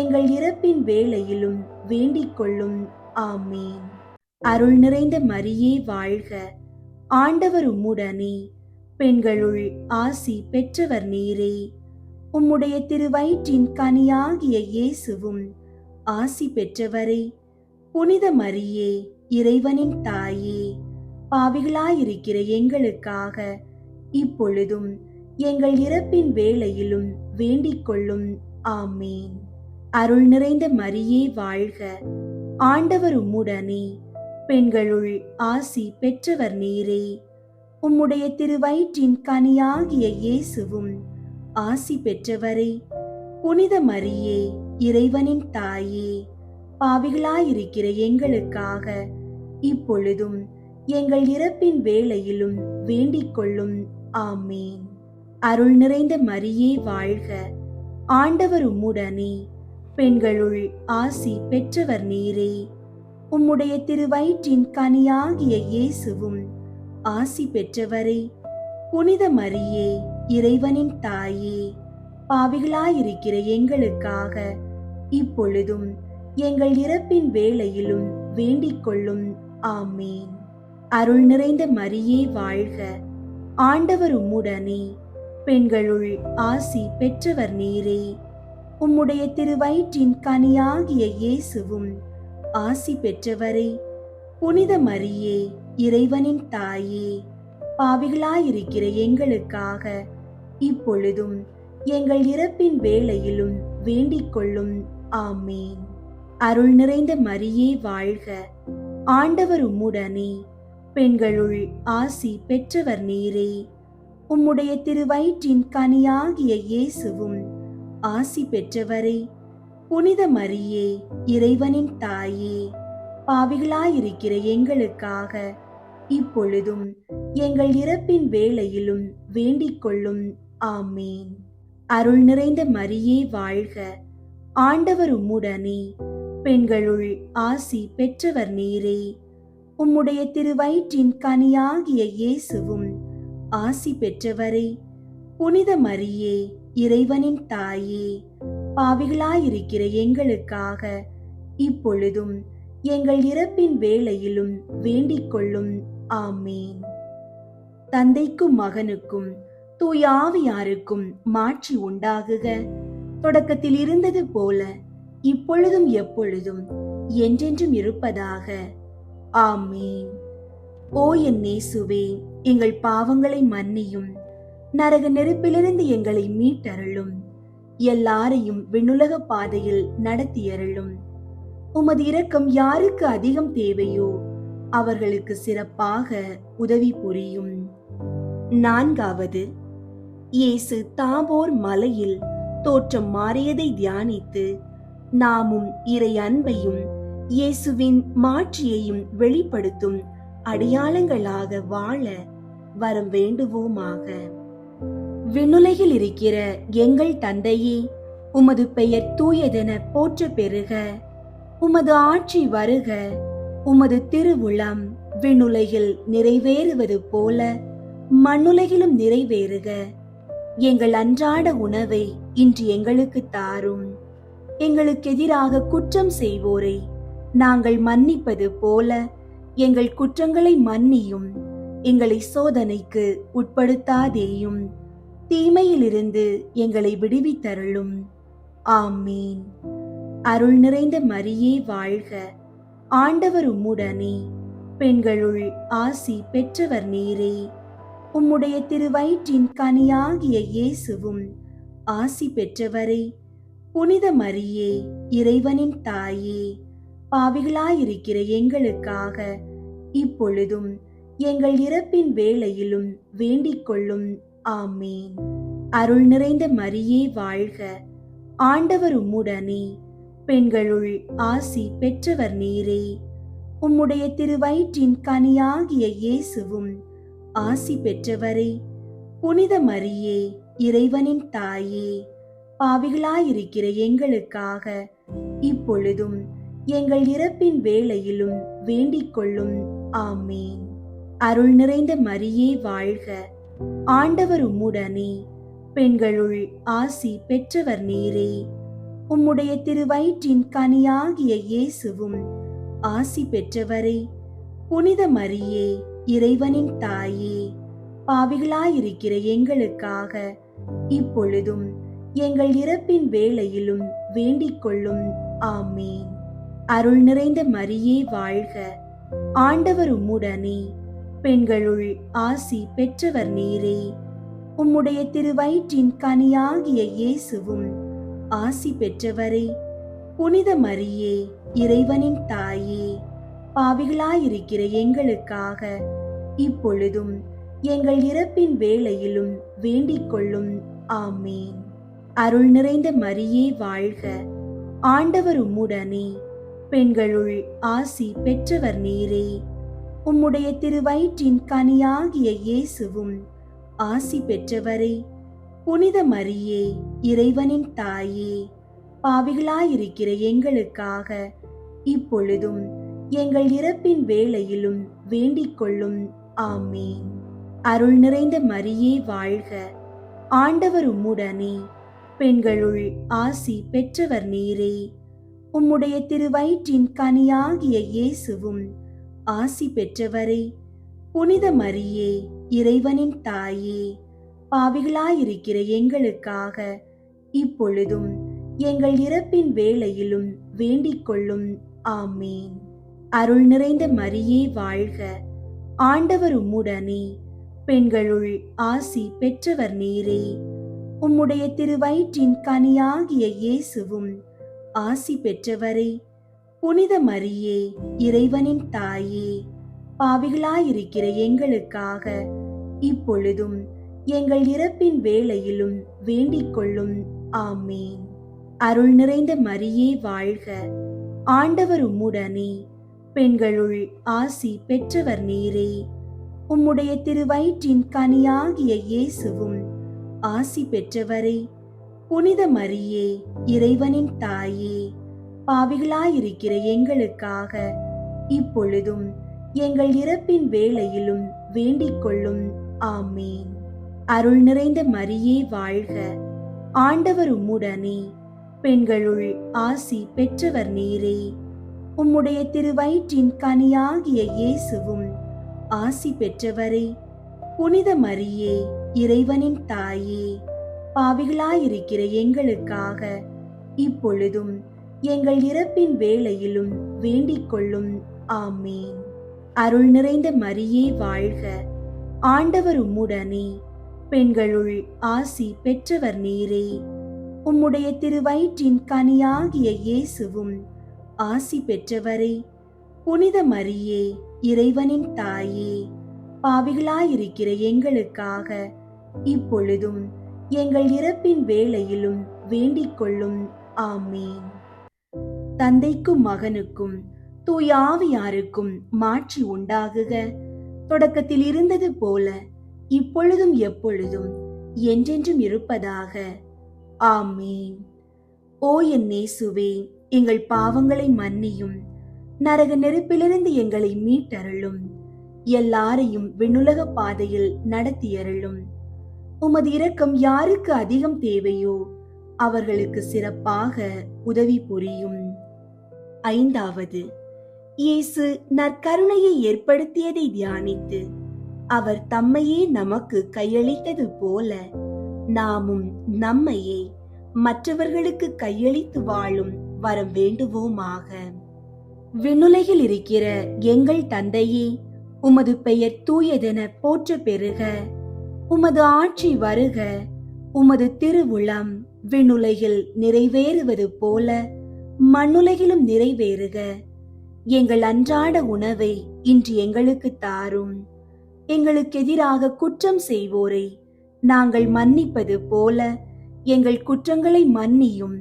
எங்கள் இறப்பின் வேளையிலும் வேண்டிக் கொள்ளும். ஆமீன். அருள் நிறைந்த மரியே வாழ்க, ஆண்டவர் உம்முடனே, பெண்களுள் ஆசி பெற்றவர் நீரே. உம்முடைய திருவயிற்றின் கனியாகிய இயேசுவும் ஆசி பெற்றவரே. புனித மரியே, இறைவனின் தாயே, பாவிகளாயிருக்கிற எங்களுக்காக இப்பொழுதும் எங்கள் இறப்பின் வேளையிலும் வேண்டிக் கொள்ளும். ஆமீன். அருள் நிறைந்த மரியே வாழ்க, ஆண்டவர் உம்முடனே, பெண்களுள் ஆசி பெற்றவர் நீரே. உம்முடைய திருவயிற்றின் கனியாகிய இயேசுவும் ஆசி பெற்றவரே. புனித மரியே, இறைவனின் தாயே, பாவிகளாயிருக்கிற எங்களுக்காக இப்பொழுதும் எங்கள் இறப்பின் வேளையிலும் வேண்டிக் கொள்ளும். ஆமீன். அருள் நிறைந்த மரியே வாழ்க, ஆண்டவர் உம்முடனே, பெண்களுள் ஆசி பெற்றவர் நீரே. உம்முடைய திருவயிற்றின் கனியாகிய இயேசுவும் ஆசி பெற்றவரே. புனித மரியே, இறைவனின் தாயே, பாவிகளாயிருக்கிற எங்களுக்காக இப்பொழுதும் எங்கள் இறப்பின் வேளையிலும் வேண்டிக் கொள்ளும். ஆமீன். அருள் நிறைந்த மரியே வாழ்க, ஆண்டவர் உம்முடனே, பெண்களுள் ஆசி பெற்றவர் நீரே. உம்முடைய திருவயிற்றின் கனியாகிய இயேசுவும் ஆசி பெற்றவரே. புனித மரியே, இறைவனின் தாயே, பாவிகளாயிருக்கிற எங்களுக்காக இப்பொழுதும் எங்கள் இறப்பின் வேளையிலும் வேண்டிக் கொள்ளும். ஆமீன். அருள் நிறைந்த மரியே வாழ்க, ஆண்டவர் உம்முடனே, பெண்களுள் ஆசி பெற்றவர் நீரே. உம்முடைய திருவயிற்றின் கனியாகிய இயேசுவும் ஆசி பெற்றவரே. புனித மரியே, இறைவனின் தாயே, பாவிகளாயிருக்கிற எங்களுக்காக இப்பொழுதும் எங்கள் இறப்பின் வேளையிலும் வேண்டிக் கொள்ளும். ஆமீன். அருள் நிறைந்த மரியே வாழ்க, ஆண்டவர் உம்முடனே, பெண்களுள் ஆசி பெற்றவர் நீரே. உம்முடைய திருவயிற்றின் கனியாகிய இயேசுவும் ஆசி பெற்றவரே. புனித மரியே, இறைவனின் தாயே, பாவிகளாயிருக்கிற எங்களுக்காக இப்பொழுதும் எங்கள் இறப்பின் வேளையிலும் வேண்டிக் கொள்ளும். ஆமீன். தந்தைக்கும் மகனுக்கும் தூய ஆவியாருக்கும் மாட்சி உண்டாகுக. தொடக்கத்தில் இருந்தது போல இப்பொழுதும் எப்பொழுதும் என்றென்றும் இருப்பதாக. ஆமீன். ஓ என் இயேசுவே, எங்கள் பாவங்களை மன்னியும், நரக நெருப்பிலிருந்து எங்களை மீட்டருளும், எல்லாரையும் விண்ணுலக பாதையில் நடத்தியருளும். உமது இரக்கம் யாருக்கு அதிகம் தேவையோ அவர்களுக்கு சிறப்பாக உதவி புரியும். 4வது, இயேசு தாபோர் மலையில் தோற்றம் மாறியதை தியானித்து நாமும் இறை அன்பையும் இயேசுவின் மாட்சியையும் வெளிப்படுத்தும் அடையாளங்களாக வாழ வரம் வேண்டுவோமாக. விண்ணுலகில் இருக்கிற எங்கள் தந்தையே, உமது பெயர் தூயதென போற்ற பெறுக. உமது ஆட்சி வருக. உமது திருவுளம் விண்ணுலகில் நிறைவேறுவது போல மண்ணுலகிலும் நிறைவேறுக. எங்கள் அன்றாட உணவை இன்று எங்களுக்கு தாரும். எங்களுக்கு எதிராக குற்றம் செய்வோரை நாங்கள் மன்னிப்பது போல எங்கள் குற்றங்களை மன்னியும். எங்களை சோதனைக்கு உட்படுத்தாதேயும், தீமையிலிருந்து எங்களை விடுவித்தருளும். ஆமீன். அருள் நிறைந்த மரியே வாழ்க. ஆண்டவர் உம்முடனே, பெண்களுள் ஆசி பெற்றவர் நீரே. உம்முடைய திருவயிற்றின் கனியாகிய இயேசுவும் ஆசி பெற்றவரே. புனித மரியே, இறைவனின் தாயே, பாவிகளாயிருக்கிற எங்களுக்காக இப்பொழுதும் எங்கள் இறப்பின் வேளையிலும் வேண்டிக் கொள்ளும். ஆமீன். அருள் நிறைந்த மரியே வாழ்க. ஆண்டவர் உம்முடனே, பெண்களுள் ஆசி பெற்றவர் நீரே. உம்முடைய திருவயிற்றின் கனியாகிய இயேசுவும் ஆசி பெற்றவரே. புனித மரியே, இறைவனின் தாயே, பாவிகளாயிருக்கிற எங்களுக்காக இப்பொழுதும் எங்கள் இறப்பின் வேளையிலும் வேண்டிக் கொள்ளும். ஆமீன். அருள் நிறைந்த மரியே வாழ்க. ஆண்டவர் உம்முடனே, பெண்களுள் ஆசி பெற்றவர் நீரே. உம்முடைய திருவயிற்றின் கனியாகிய இயேசுவும் ஆசி பெற்றவரே. புனித மரியே, இறைவனின் தாயே, பாவிகளாயிருக்கிற எங்களுக்காக இப்பொழுதும் எங்கள் இறப்பின் வேளையிலும் வேண்டிக் கொள்ளும். ஆமீன். அருள் நிறைந்த மரியே வாழ்க. ஆண்டவர் உம்முடனே, பெண்களுள் ஆசி பெற்றவர் நீரே. உம்முடைய திருவயிற்றின் கனியாகிய இயேசுவும் ஆசி பெற்றவரே. புனித மரியே, இறைவனின் தாயே, பாவிகளாயிருக்கிற எங்களுக்காக இப்பொழுதும் எங்கள் இறப்பின் வேளையிலும் வேண்டிக் கொள்ளும். ஆமீன். அருள் நிறைந்த மரியே வாழ்க. ஆண்டவர் உம்முடனே, பெண்களுள் ஆசி பெற்றவர் நீரே. உம்முடைய திருவயிற்றின் கனியாகிய இயேசுவும் ஆசி பெற்றவரே. புனித மரியே, இறைவனின் தாயே, பாவிகளாயிருக்கிற எங்களுக்காக இப்பொழுதும் எங்கள் இறப்பின் வேளையிலும் வேண்டிக் கொள்ளும். ஆமீன். அருள் நிறைந்த மரியே வாழ்க. ஆண்டவர் உம்முடனே, பெண்களுள் ஆசி பெற்றவர் நீரே. உம்முடைய திருவயிற்றின் கனியாகிய இயேசுவும் ஆசி பெற்றவரே. புனித மரியே, இறைவனின் தாயே, பாவிகளாயிருக்கிற எங்களுக்காக இப்பொழுதும் எங்கள் இறப்பின் வேளையிலும் வேண்டிக் கொள்ளும். ஆமீன். அருள் நிறைந்த மரியே வாழ்க. ஆண்டவர் உம்முடனே, பெண்களுள் ஆசி பெற்றவர் நீரே. உம்முடைய திருவயிற்றின் கனியாகிய இயேசுவும் ஆசி பெற்றவரே. புனித மரியே, இறைவனின் தாயே, பாவிகளாயிருக்கிற எங்களுக்காக இப்பொழுதும் எங்கள் இறப்பின் வேளையிலும் வேண்டிக் கொள்ளும். ஆமீன். அருள் நிறைந்த மரியே வாழ்க. ஆண்டவர் உம்முடனே, பெண்களுள் ஆசி பெற்றவர் நீரே. உம்முடைய திருவயிற்றின் கனியாகிய இயேசுவும் ஆசி பெற்றவரே. புனித மரியே, இறைவனின் தாயே, பாவிகளாயிருக்கிற எங்களுக்காக இப்பொழுதும் எங்கள் இறப்பின் வேளையிலும் வேண்டிக் கொள்ளும். ஆமீன். அருள் நிறைந்த மரியே வாழ்க. ஆண்டவர் உம்முடனே, பெண்களுள் ஆசி பெற்றவர் நீரே. உம்முடைய திருவயிற்றின் கனியாகிய இயேசுவும் ஆசி பெற்றவரே. புனித மரியே, இறைவனின் தாயே, பாவிகளாயிருக்கிற எங்களுக்காக இப்பொழுதும் எங்கள் இறப்பின் வேளையிலும் வேண்டிக் கொள்ளும். ஆமீன். அருள் நிறைந்த மரியே வாழ்க. ஆண்டவர் உம்முடனே, பெண்களுள் ஆசி பெற்றவர் நீரே. உம்முடைய திருவயிற்றின் கனியாகிய இயேசுவும் ஆசி பெற்றவரே. புனித மரியே, இறைவனின் தாயே, பாவிகளாயிருக்கிற எங்களுக்காக இப்பொழுதும் எங்கள் இறப்பின் வேளையிலும் வேண்டிக் கொள்ளும். ஆமீன். தந்தைக்கும் மகனுக்கும் தூய ஆவியாருக்கும் மாட்சி உண்டாகுக. தொடக்கத்தில் இருந்தது போல இப்பொழுதும் எப்பொழுதும் என்றென்றும் இருப்பதாக. ஆமீன். ஓ என் இயேசுவே, எங்கள் பாவங்களை மன்னியும், நரக நெருப்பிலிருந்து எங்களை மீட்டருளும், எல்லாரையும் விண்ணுலக பாதையில் நடத்தியருளும். உமது இரக்கம் யாருக்கு அதிகம் தேவையோ அவர்களுக்கு சிறப்பாக உதவி புரியும். ஐந்தாவது, இயேசு நற்கருணையை ஏற்படுத்தியதை தியானித்து அவர் தம்மையே நமக்கு கையளித்தது போல நாமும் நம்மையே மற்றவர்களுக்கு கையளித்து வாழும் வரம் வேண்டுவோமாக. விண்ணுலகில் இருக்கிற எங்கள் தந்தையே, உமது பெயர் தூயதென போற்ற பெறுக. உமது ஆட்சி வருக. உமது திருவுளம் விண்ணுலகில் நிறைவேறுவது போல மண்ணுலகிலும் நிறைவேறுக. எங்கள் அன்றாட உணவை இன்று எங்களுக்கு தாரும். எங்களுக்கு எதிராக குற்றம் செய்வோரை நாங்கள் மன்னிப்பது போல எங்கள் குற்றங்களை மன்னியும்.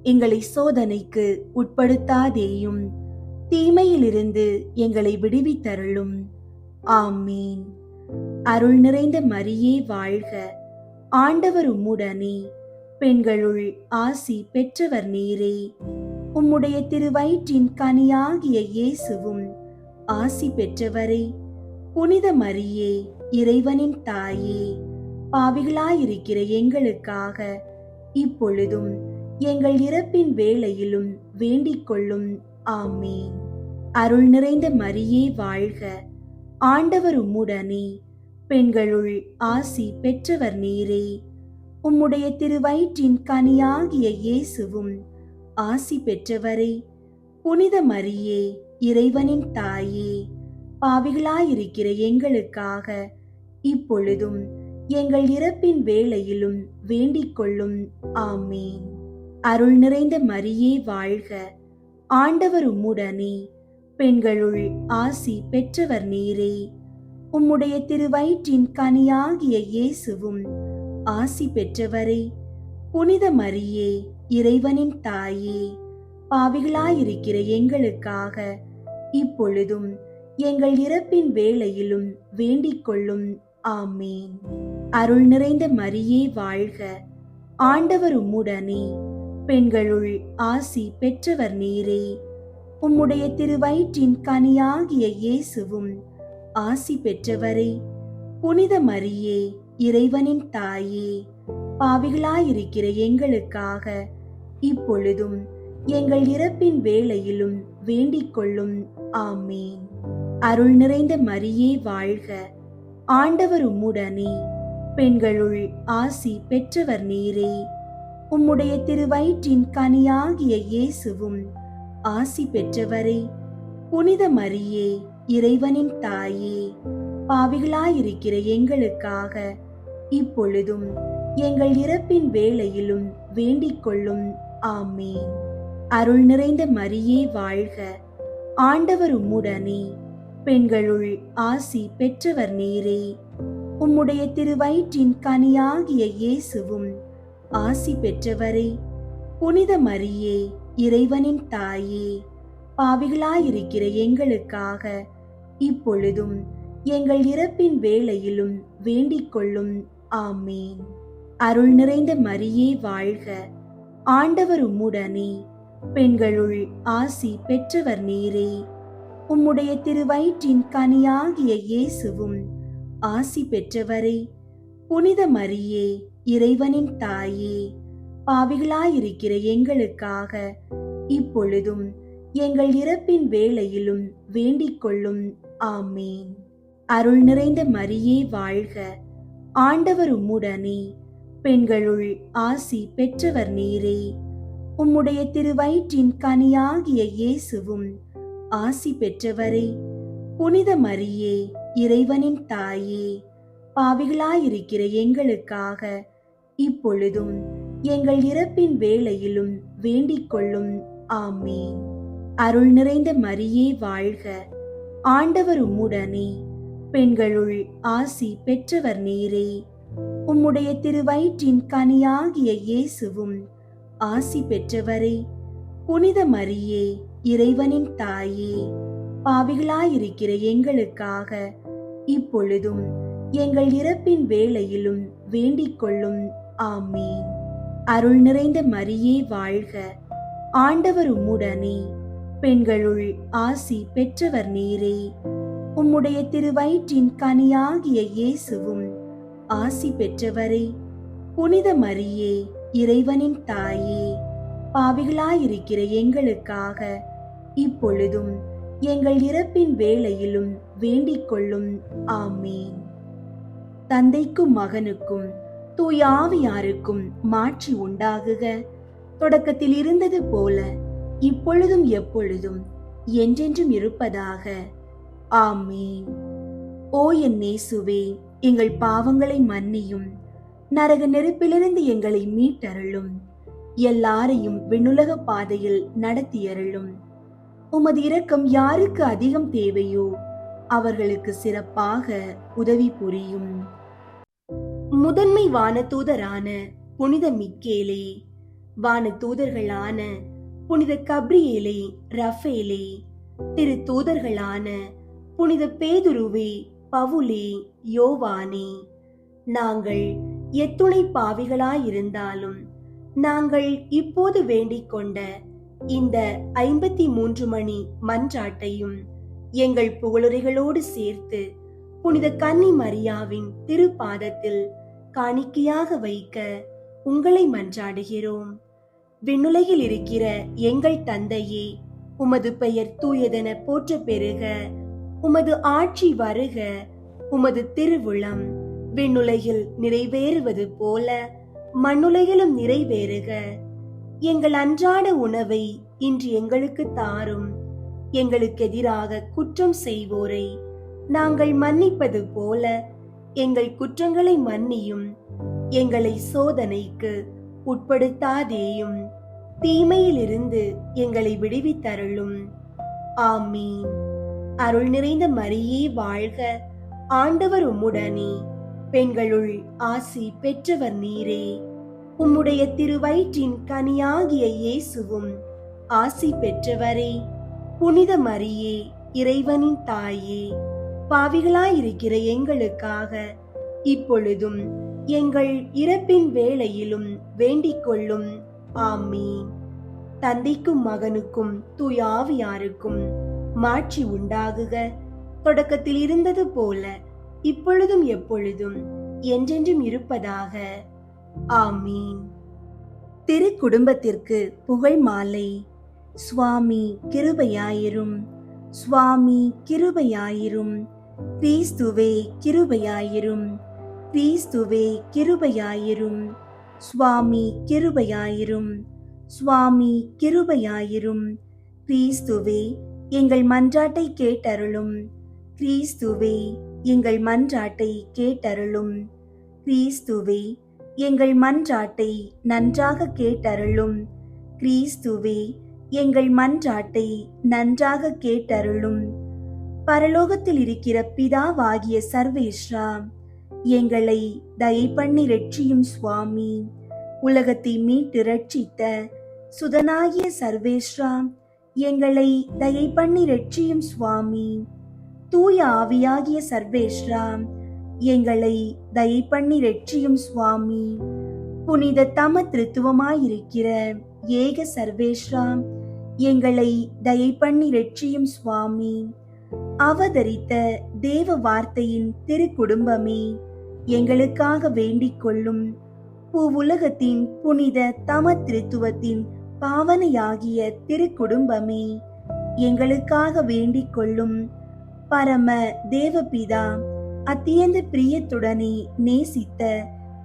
எங்களை சோதனைக்கு உட்படுத்தாதேயும், தீமையிலிருந்து எங்களை விடுவித்தருளும். ஆமீன். அருள் நிறைந்த மரியே வாழ்க. ஆண்டவர் உம்முடனே, பெண்களுள் ஆசி பெற்றவர் நீரே. உம்முடைய திருவயிற்றின் கனியாகிய இயேசுவும் ஆசி பெற்றவரே. புனித மரியே, இறைவனின் தாயே, பாவிகளாயிருக்கிற எங்களுக்காக இப்பொழுதும் எங்கள் இறப்பின் வேளையிலும் வேண்டிக் கொள்ளும். ஆமீன். அருள் நிறைந்த மரியே வாழ்க. ஆண்டவர் உம்முடனே, பெண்களுள் ஆசி பெற்றவர் நீரே. உம்முடைய திருவயிற்றின் கனியாகிய இயேசுவும் ஆசி பெற்றவரே. புனித மரியே, இறைவனின் தாயே, பாவிகளாயிருக்கிற எங்களுக்காக இப்பொழுதும் எங்கள் இறப்பின் வேளையிலும் வேண்டிக் கொள்ளும். ஆமீன். அருள் நிறைந்த மரியே வாழ்க. ஆண்டவர் உம்முடனே, பெண்களுள் ஆசி பெற்றவர் நீரே. உம்முடைய திருவயிற்றின் கனியாகிய இயேசுவும் ஆசி பெற்றவரே. புனித மரியே, இறைவனின் தாயே, பாவிகளாயிருக்கிற எங்களுக்காக இப்பொழுதும் எங்கள் இறப்பின் வேளையிலும் வேண்டிக் கொள்ளும். ஆமீன். அருள் நிறைந்த மரியே வாழ்க. ஆண்டவர் உம்முடனே, பெண்களுள் ஆசி பெற்றவர் நீரே. உம்முடைய திருவயிற்றின் கனியாகிய இயேசுவும் ஆசி பெற்றவரே. புனித மரியே, இறைவனின் தாயே, பாவிகளாயிருக்கிற எங்களுக்காக இப்பொழுதும் எங்கள் இறப்பின் வேளையிலும் வேண்டிக் கொள்ளும். ஆமீன். அருள் நிறைந்த மரியே வாழ்க. ஆண்டவர் உம்முடனே, பெண்களுள் ஆசி பெற்றவர் நீரே. உம்முடைய திருவயிற்றின் கனியாகிய இயேசுவும் ஆசி பெற்றவரே. புனித மரியே, இறைவனின் தாயே, பாவிகளாயிருக்கிற எங்களுக்காக இப்பொழுதும் எங்கள் இறப்பின் வேளையிலும் வேண்டிக் கொள்ளும். ஆமீன். அருள் நிறைந்த மரியே வாழ்க. ஆண்டவர் உம்முடனே, பெண்களுள் ஆசி பெற்றவர் நீரே. உம்முடைய திருவயிற்றின் கனியாகிய இயேசுவும் ஆசி பெற்றவரே. புனித மரியே, இறைவனின் தாயே, பாவிகளாயிருக்கிற எங்களுக்காக இப்பொழுதும் எங்கள் இறப்பின் வேளையிலும் வேண்டிக் கொள்ளும். ஆமீன். அருள் நிறைந்த மரியே வாழ்க. ஆண்டவர் உம்முடனே, பெண்களுள் ஆசி பெற்றவர் நீரே. உம்முடைய திருவயிற்றின் கனியாகிய இயேசுவும் ஆசி பெற்றவரே. புனித மரியே, இறைவனின் தாயே, பாவிகளாயிருக்கிற எங்களுக்காக இப்பொழுதும் எங்கள் இறப்பின் வேளையிலும் வேண்டிக் கொள்ளும். ஆமீன். அருள் நிறைந்த மரியே வாழ்க. ஆண்டவர் உம்முடனே, பெண்களுள் ஆசி பெற்றவர் நீரே. உம்முடைய திருவயிற்றின் கனியாகிய இயேசுவும் ஆசி பெற்றவரே. புனித மரியே, இறைவனின் தாயே, பாவிகளாயிருக்கிற எங்களுக்காக இப்பொழுதும் எங்கள் இறப்பின் வேளையிலும் வேண்டிக் கொள்ளும். ஆமீன். அருள் நிறைந்த மரியே வாழ்க. ஆண்டவர் உம்முடனே, பெண்களுள் ஆசி பெற்றவர் நீரே. உம்முடைய திருவயிற்றின் கனியாகிய இயேசுவும் ஆசி பெற்றவரே. புனித மரியே, இறைவனின் தாயே, பாவிகளாயிருக்கிற எங்களுக்காக இப்பொழுதும் எங்கள் இறப்பின் வேளையிலும் வேண்டிக் கொள்ளும். ஆமீன். அருள் நிறைந்த மரியே வாழ்க, ஆண்டவர் உம்முடனே. பெண்களுள் ஆசி பெற்றவர் நீரே. உம்முடைய திருவயிற்றின் கனியாகிய இயேசுவும் ஆசி பெற்றவரே. புனித மரியே, இறைவனின் தாயே, பாவிகளாயிருக்கிற எங்களுக்காக இப்பொழுதும் எங்கள் இறப்பின் வேளையிலும் வேண்டிக் கொள்ளும். ஆமீன். தந்தைக்கும் மகனுக்கும் தூய ஆவியாருக்கும் மாட்சி உண்டாகுக. தொடக்கத்தில் இருந்தது போல இப்பொழுதும் எப்பொழுதும் என்றென்றும் இருப்பதாக. ஆமீன். ஓ என் இயேசுவே, எங்கள் பாவங்களை மன்னியும், நரக நெருப்பிலிருந்து எங்களை மீட்டருளும், எல்லாரையும் விண்ணுலக பாதையில் நடத்தியருளும். உமது இரக்கம் யாருக்கு அதிகம் தேவையோ அவர்களுக்கு சிறப்பாக உதவி புரியும். முதன்மை வானதூதரான புனித மிக்கேலே, வானதூதர்களான புனித கப்ரியேலே, ரஃபேலே, திரு தூதர்களான புனித பேதுருவே, பவுலே, யோவானே, நாங்கள் எத்துணை பாவிகளாயிருந்தாலும் நாங்கள் இப்போது வேண்டிக் கொண்ட இந்த 53 மணி மன்றாட்டையும் எங்கள் புகழுரைகளோடு சேர்த்து புனித கன்னி மரியாவின் திருப்பாதத்தில் காணிக்கையாக வைக்க உங்களை மன்றாடுகிறோம். விண்ணுலகில் இருக்கிற எங்கள் தந்தையே, உமது பெயர் தூயதென போற்ற பெறுக. உமது ஆட்சி வருக. உமது திருவுளம் விண்ணுலகில் நிறைவேறுவது போல மண்ணுலகிலும் நிறைவேறுக. எங்கள் அன்றாட உணவை இன்று எங்களுக்கு தாரும். எங்களுக்கு எதிராக குற்றம் செய்வோரை நாங்கள் மன்னிப்பது போல எங்கள் குற்றங்களை மன்னியும். எங்களை சோதனைக்கு உட்படுத்தாதேயும், தீமையிலிருந்து எங்களை விடுவித்தருளும். ஆமீன். அருள் நிறைந்த மரியே வாழ்க, ஆண்டவர் உம்முடனே. பெண்களுள் ஆசி பெற்றவர் நீரே. உம்முடைய திருவயிற்றின் கனியாகிய இயேசுவும் ஆசி பெற்றவரே. புனித மரியே, இறைவனின் தாயே, பாவிகளாயிருக்கிற எங்களுக்காக இப்பொழுதும் எங்கள் இறப்பின் வேளையிலும் வேண்டிக் கொள்ளும். ஆமீன். தந்தைக்கும் மகனுக்கும் தூய ஆவியாருக்கும் மாட்சி உண்டாகுக. தொடக்கத்தில் இருந்தது போல இப்பொழுதும் எப்பொழுதும் என்றென்றும் இருப்பதாக. ஆமீன். திரு குடும்பத்திற்கு புகழ் மாலை. சுவாமி கிருபையாயிரும், சுவாமி கிருபையாயிரும், கிறிஸ்துவே கிருபையாயிரும், கிறிஸ்துவே கிருபையாயிரும், சுவாமி கிருபையாயிரும், சுவாமி கிருபையாயிரும். கிறிஸ்துவே எங்கள் மன்றாட்டை கேட்டருளும், கிறிஸ்துவே எங்கள் மன்றாட்டை கேட்டருளும், கிறிஸ்துவே எங்கள் மன்றாட்டை நன்றாக கேட்டருளும், கிறிஸ்துவே எங்கள் மன்றாட்டை நன்றாக கேட்டருளும். பரலோகத்தில் இருக்கிற பிதாவாகிய சர்வேஸ்வரா, எங்களை தயை பண்ணி ரட்சியும் சுவாமி. உலகத்தை மீட்டு ரட்சித்த சுதனாகிய சர்வேஸ்வரா, எங்களை தயை பண்ணி ரட்சியும் சுவாமி. தூய ஆவியாகிய சர்வேஸ்வரா, எங்களை தயை பண்ணி ரட்சியும் சுவாமி. புனித தம திருத்துவமாயிருக்கிற ஏக சர்வேஸ்வரா, எங்களை தயை பண்ணி ரட்சியும் சுவாமி. அவதரித்த தேவ வார்த்தையின் திரு குடும்பமே, எங்களுக்காக வேண்டிக் கொள்ளும். பூவுலகத்தின் புனித தம திருத்துவத்தின் பாவனையாகிய திரு குடும்பமே, எங்களுக்காக வேண்டிக் கொள்ளும். பரம தேவபிதா அத்தியந்த பிரியத்துடனே நேசித்த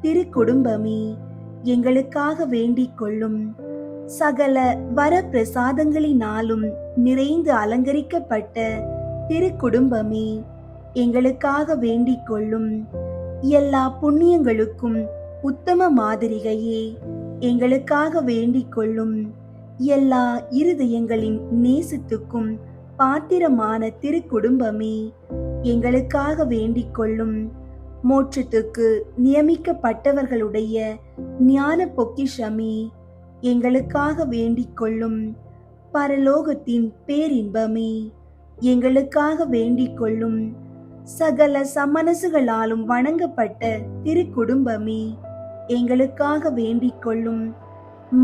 திரு குடும்பமே, எங்களுக்காக வேண்டிக் கொள்ளும். சகல வர பிரசாதங்களினாலும் நிறைந்து அலங்கரிக்கப்பட்ட திரு குடும்பமே, எங்களுக்காக வேண்டிக் கொள்ளும். எல்லா புண்ணியங்களுக்கும் உத்தம மாதிரிகையே, எங்களுக்காக வேண்டிக் கொள்ளும். எல்லா இருதயங்களின் நேசத்துக்கும் பாத்திரமான திருக்குடும்பமே, எங்களுக்காக வேண்டிக் கொள்ளும். மோட்சத்துக்கு நியமிக்கப்பட்டவர்களுடைய ஞான பொக்கிஷமே, எங்களுக்காக வேண்டிக் கொள்ளும். பரலோகத்தின் பேரின்பமே, எங்களுக்காக வேண்டிக் கொள்ளும். சகல சமனசுகளாலும் வணங்கப்பட்ட திருக்குடும்பமே, எங்களுக்காக வேண்டிக் கொள்ளும்.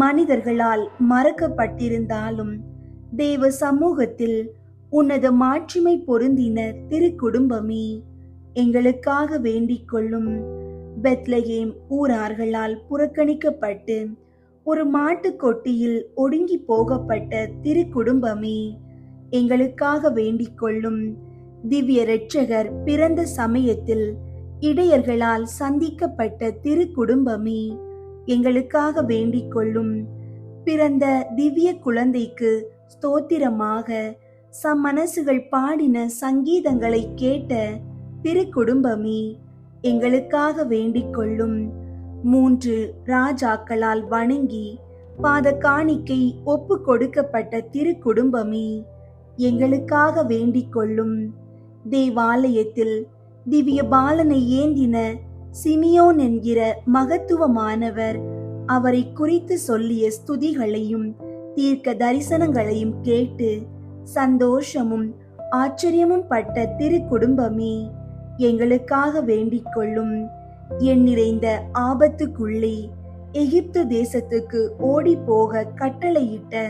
மனிதர்களால் மறக்கப்பட்டிருந்தாலும் தேவ சமூகத்தில் உன்னத மாட்சிமை பொருந்தின திருக்குடும்பமே, எங்களுக்காக வேண்டிக் கொள்ளும். பெத்லகேம் ஊரார்களால் புறக்கணிக்கப்பட்டு ஒரு மாட்டுக்கொட்டியில் ஒடுங்கி போகப்பட்ட திருக்குடும்பமே, எங்களுக்காக வேண்டிக் கொள்ளும். திவ்ய இரட்சகர் பிறந்த சமயத்தில் இடையர்களால் சந்திக்கப்பட்ட திருக்குடும்பமே, எங்களுக்காக வேண்டிக் கொள்ளும். பிறந்த திவ்ய குழந்தைக்கு ஸ்தோத்திரமாக சம்மனசுகள் பாடின சங்கீதங்களை கேட்ட திருக்குடும்பமே, எங்களுக்காக வேண்டிக் கொள்ளும். 3 ராஜாக்களால் வணங்கி பாத காணிக்கை ஒப்பு கொடுக்கப்பட்ட திருக்குடும்பமே, எங்களுக்காக வேண்டிக் கொள்ளும். தேவாலயத்தில் திவ்ய பாலனை ஏந்தின சிமியோன் என்கிற மகத்துவமானவர் அவரை குறித்து சொல்லிய ஸ்துதிகளையும் தீர்க்க தரிசனங்களையும் கேட்டு சந்தோஷமும் ஆச்சரியமும் பட்ட திருக்குடும்பமே, எங்களுக்காக வேண்டிக் கொள்ளும். என் நிறைந்த ஆபத்துக்குள்ளே எகிப்து தேசத்துக்கு ஓடி போக கட்டளையிட்ட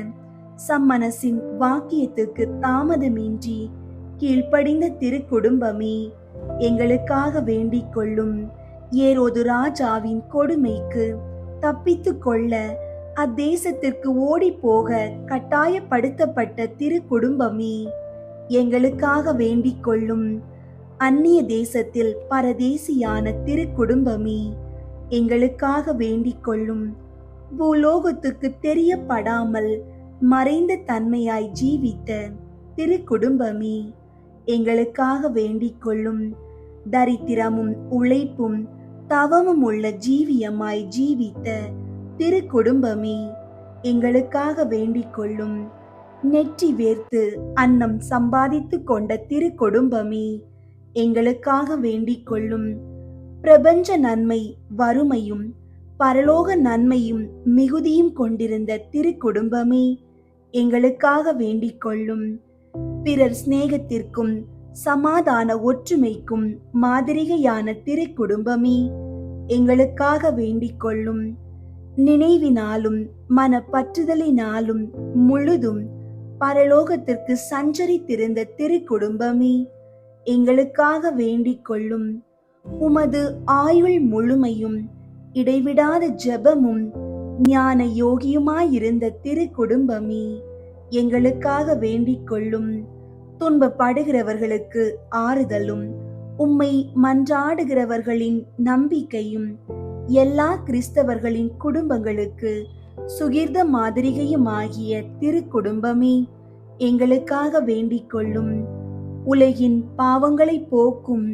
சம்மனசின் வாக்கியத்துக்கு தாமதமின்றி கீழ்ப்படிந்த திருக்குடும்பமே, எங்களுக்காக வேண்டிக் கொள்ளும். ஏரோது ராஜாவின் கொடுமைக்கு தப்பித்து கொள்ள அத்தேசத்திற்கு ஓடி போக கட்டாயப்படுத்தப்பட்ட திருக்குடும்பமே, எங்களுக்காக வேண்டிக் கொள்ளும். அந்நிய தேசத்தில் பரதேசியான திருக்குடும்பமே, எங்களுக்காக வேண்டிக் கொள்ளும். பூலோகத்துக்கு தெரியப்படாமல் மறைந்த தன்மையாய் ஜீவித்த திருக்குடும்பமே, எங்களுக்காக வேண்டிக் கொள்ளும். தரித்திரமும் உழைப்பும் தவமும் உள்ள ஜீவியமாய் ஜீவித்த திருக்குடும்பமே, எங்களுக்காக வேண்டிக் கொள்ளும். நெற்றி வேர்த்து அன்னம் சம்பாதித்து கொண்ட திருக்குடும்பமே, எங்களுக்காக வேண்டிக் கொள்ளும். பிரபஞ்ச நன்மை வறுமையும் பரலோக நன்மையும் மிகுதியும் கொண்டிருந்த திருக்குடும்பமே, எங்களுக்காக வேண்டிக் கொள்ளும். பிறர் சிநேகத்திற்கும் சமாதான ஒற்றுமைக்கும் மாதிரிகையான திருக்குடும்பமே, எங்களுக்காக வேண்டிக் கொள்ளும். நினைவினாலும் மனப்பற்றுதலினாலும் முழுதும் பரலோகத்திற்கு சஞ்சரித்திருந்த திருக்குடும்பமே, எங்களுக்காக வேண்டிக் கொள்ளும். உமது ஆயுள் முழுமையும் இடைவிடாத ஜெபமும் ஞான யோகியுமாயிருந்த திருக்குடும்பமே, எங்களுக்காக வேண்டிக் கொள்ளும். துன்பப்படுகிறவர்களுக்கு ஆறுதலும் உம்மை மன்றாடுகிறவர்களின் நம்பிக்கையும் எல்லா கிறிஸ்தவர்களின் குடும்பங்களுக்கு சுகிர்த மாதிரிகையுமாகிய திருக்குடும்பமே, எங்களுக்காக வேண்டிக் கொள்ளும். உலகின் பாவங்களை போக்கும்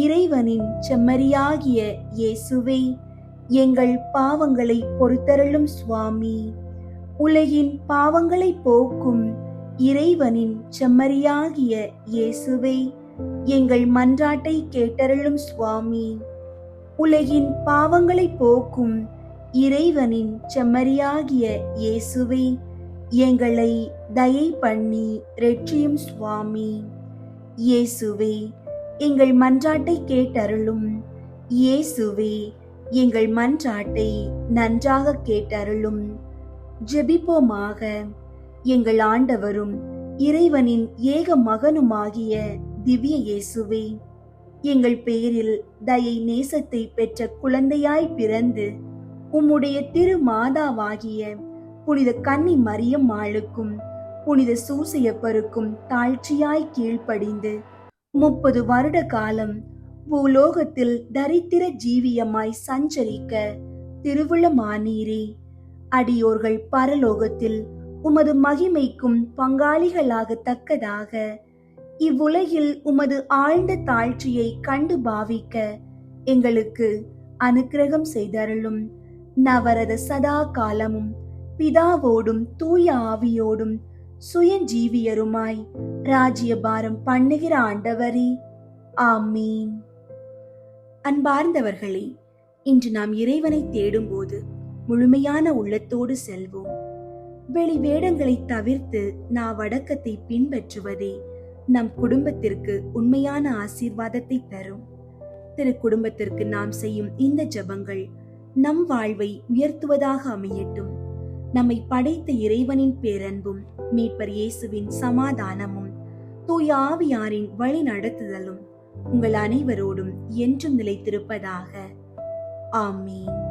இறைவனின் செம்மறியாகிய இயேசுவே, எங்கள் பாவங்களை பொறுத்தருளும் சுவாமி. உலகின் பாவங்களை போக்கும் இறைவனின் செம்மறியாகிய இயேசுவே, எங்கள் மன்றாட்டை கேட்டருளும் சுவாமி. உலகின் பாவங்களை போக்கும் இறைவனின் செம்மறியாகிய இயேசுவே, எங்களை தயை பண்ணி இரட்சியும் சுவாமி. இயேசுவே, எங்கள் மன்றாட்டை கேட்டருளும். இயேசுவே, எங்கள் மன்றாட்டை நன்றாக கேட்டருளும். ஜெபிப்போமாக. எங்கள் ஆண்டவரும் இறைவனின் ஏக மகனுமாகிய திவ்ய இயேசுவே, எங்கள் பேரில் தயை நேசத்தை பெற்ற குழந்தையாய் பிறந்து உம்முடைய திருமாதாவாகிய புனித கன்னி மரியம்மாளுக்கும் புனித சூசையப்பருக்கும் தாழ்ச்சியாய் கீழ்ப்படிந்து 30 வருட காலம் பூலோகத்தில் தரித்திர ஜீவியமாய் சஞ்சரிக்க திருவுளமானீரே. அடியோர்கள் பரலோகத்தில் உமது மகிமைக்கும் பங்காளிகளாகத்தக்கதாக இவ்வுலகில் உமது ஆழ்ந்த தாழ்ச்சியை கண்டு பாவிக்க எங்களுக்கு அனுக்கிரகம் செய்தருளும். நவரத சதா காலமும் பிதாவோடும் தூய ஆவியோடும் சுயஜீவியருமாய் ராஜ்யபாரம் பண்ணுகிற ஆண்டவரே, ஆமீன். அன்பார்ந்தவர்களே, இன்று நாம் இறைவனை தேடும்போது முழுமையான உள்ளத்தோடு செல்வோம். வெளி வேடங்களை தவிர்த்து நாவடக்கத்தை பின்பற்றுவதே நம் குடும்பத்திற்கு உண்மையான ஆசீர்வாதத்தை தரும். திரு குடும்பத்திற்கு நாம் செய்யும் இந்த ஜெபங்கள் நம் வாழ்வை உயர்த்துவதாக அமையட்டும். நம்மை படைத்த இறைவனின் பேரன்பும் மீட்பர் இயேசுவின் சமாதானமும் தூய ஆவியாரின் வழி நடத்துதலும் உங்கள் அனைவரோடும் என்றும் நிலைத்திருப்பதாக. ஆமீன்.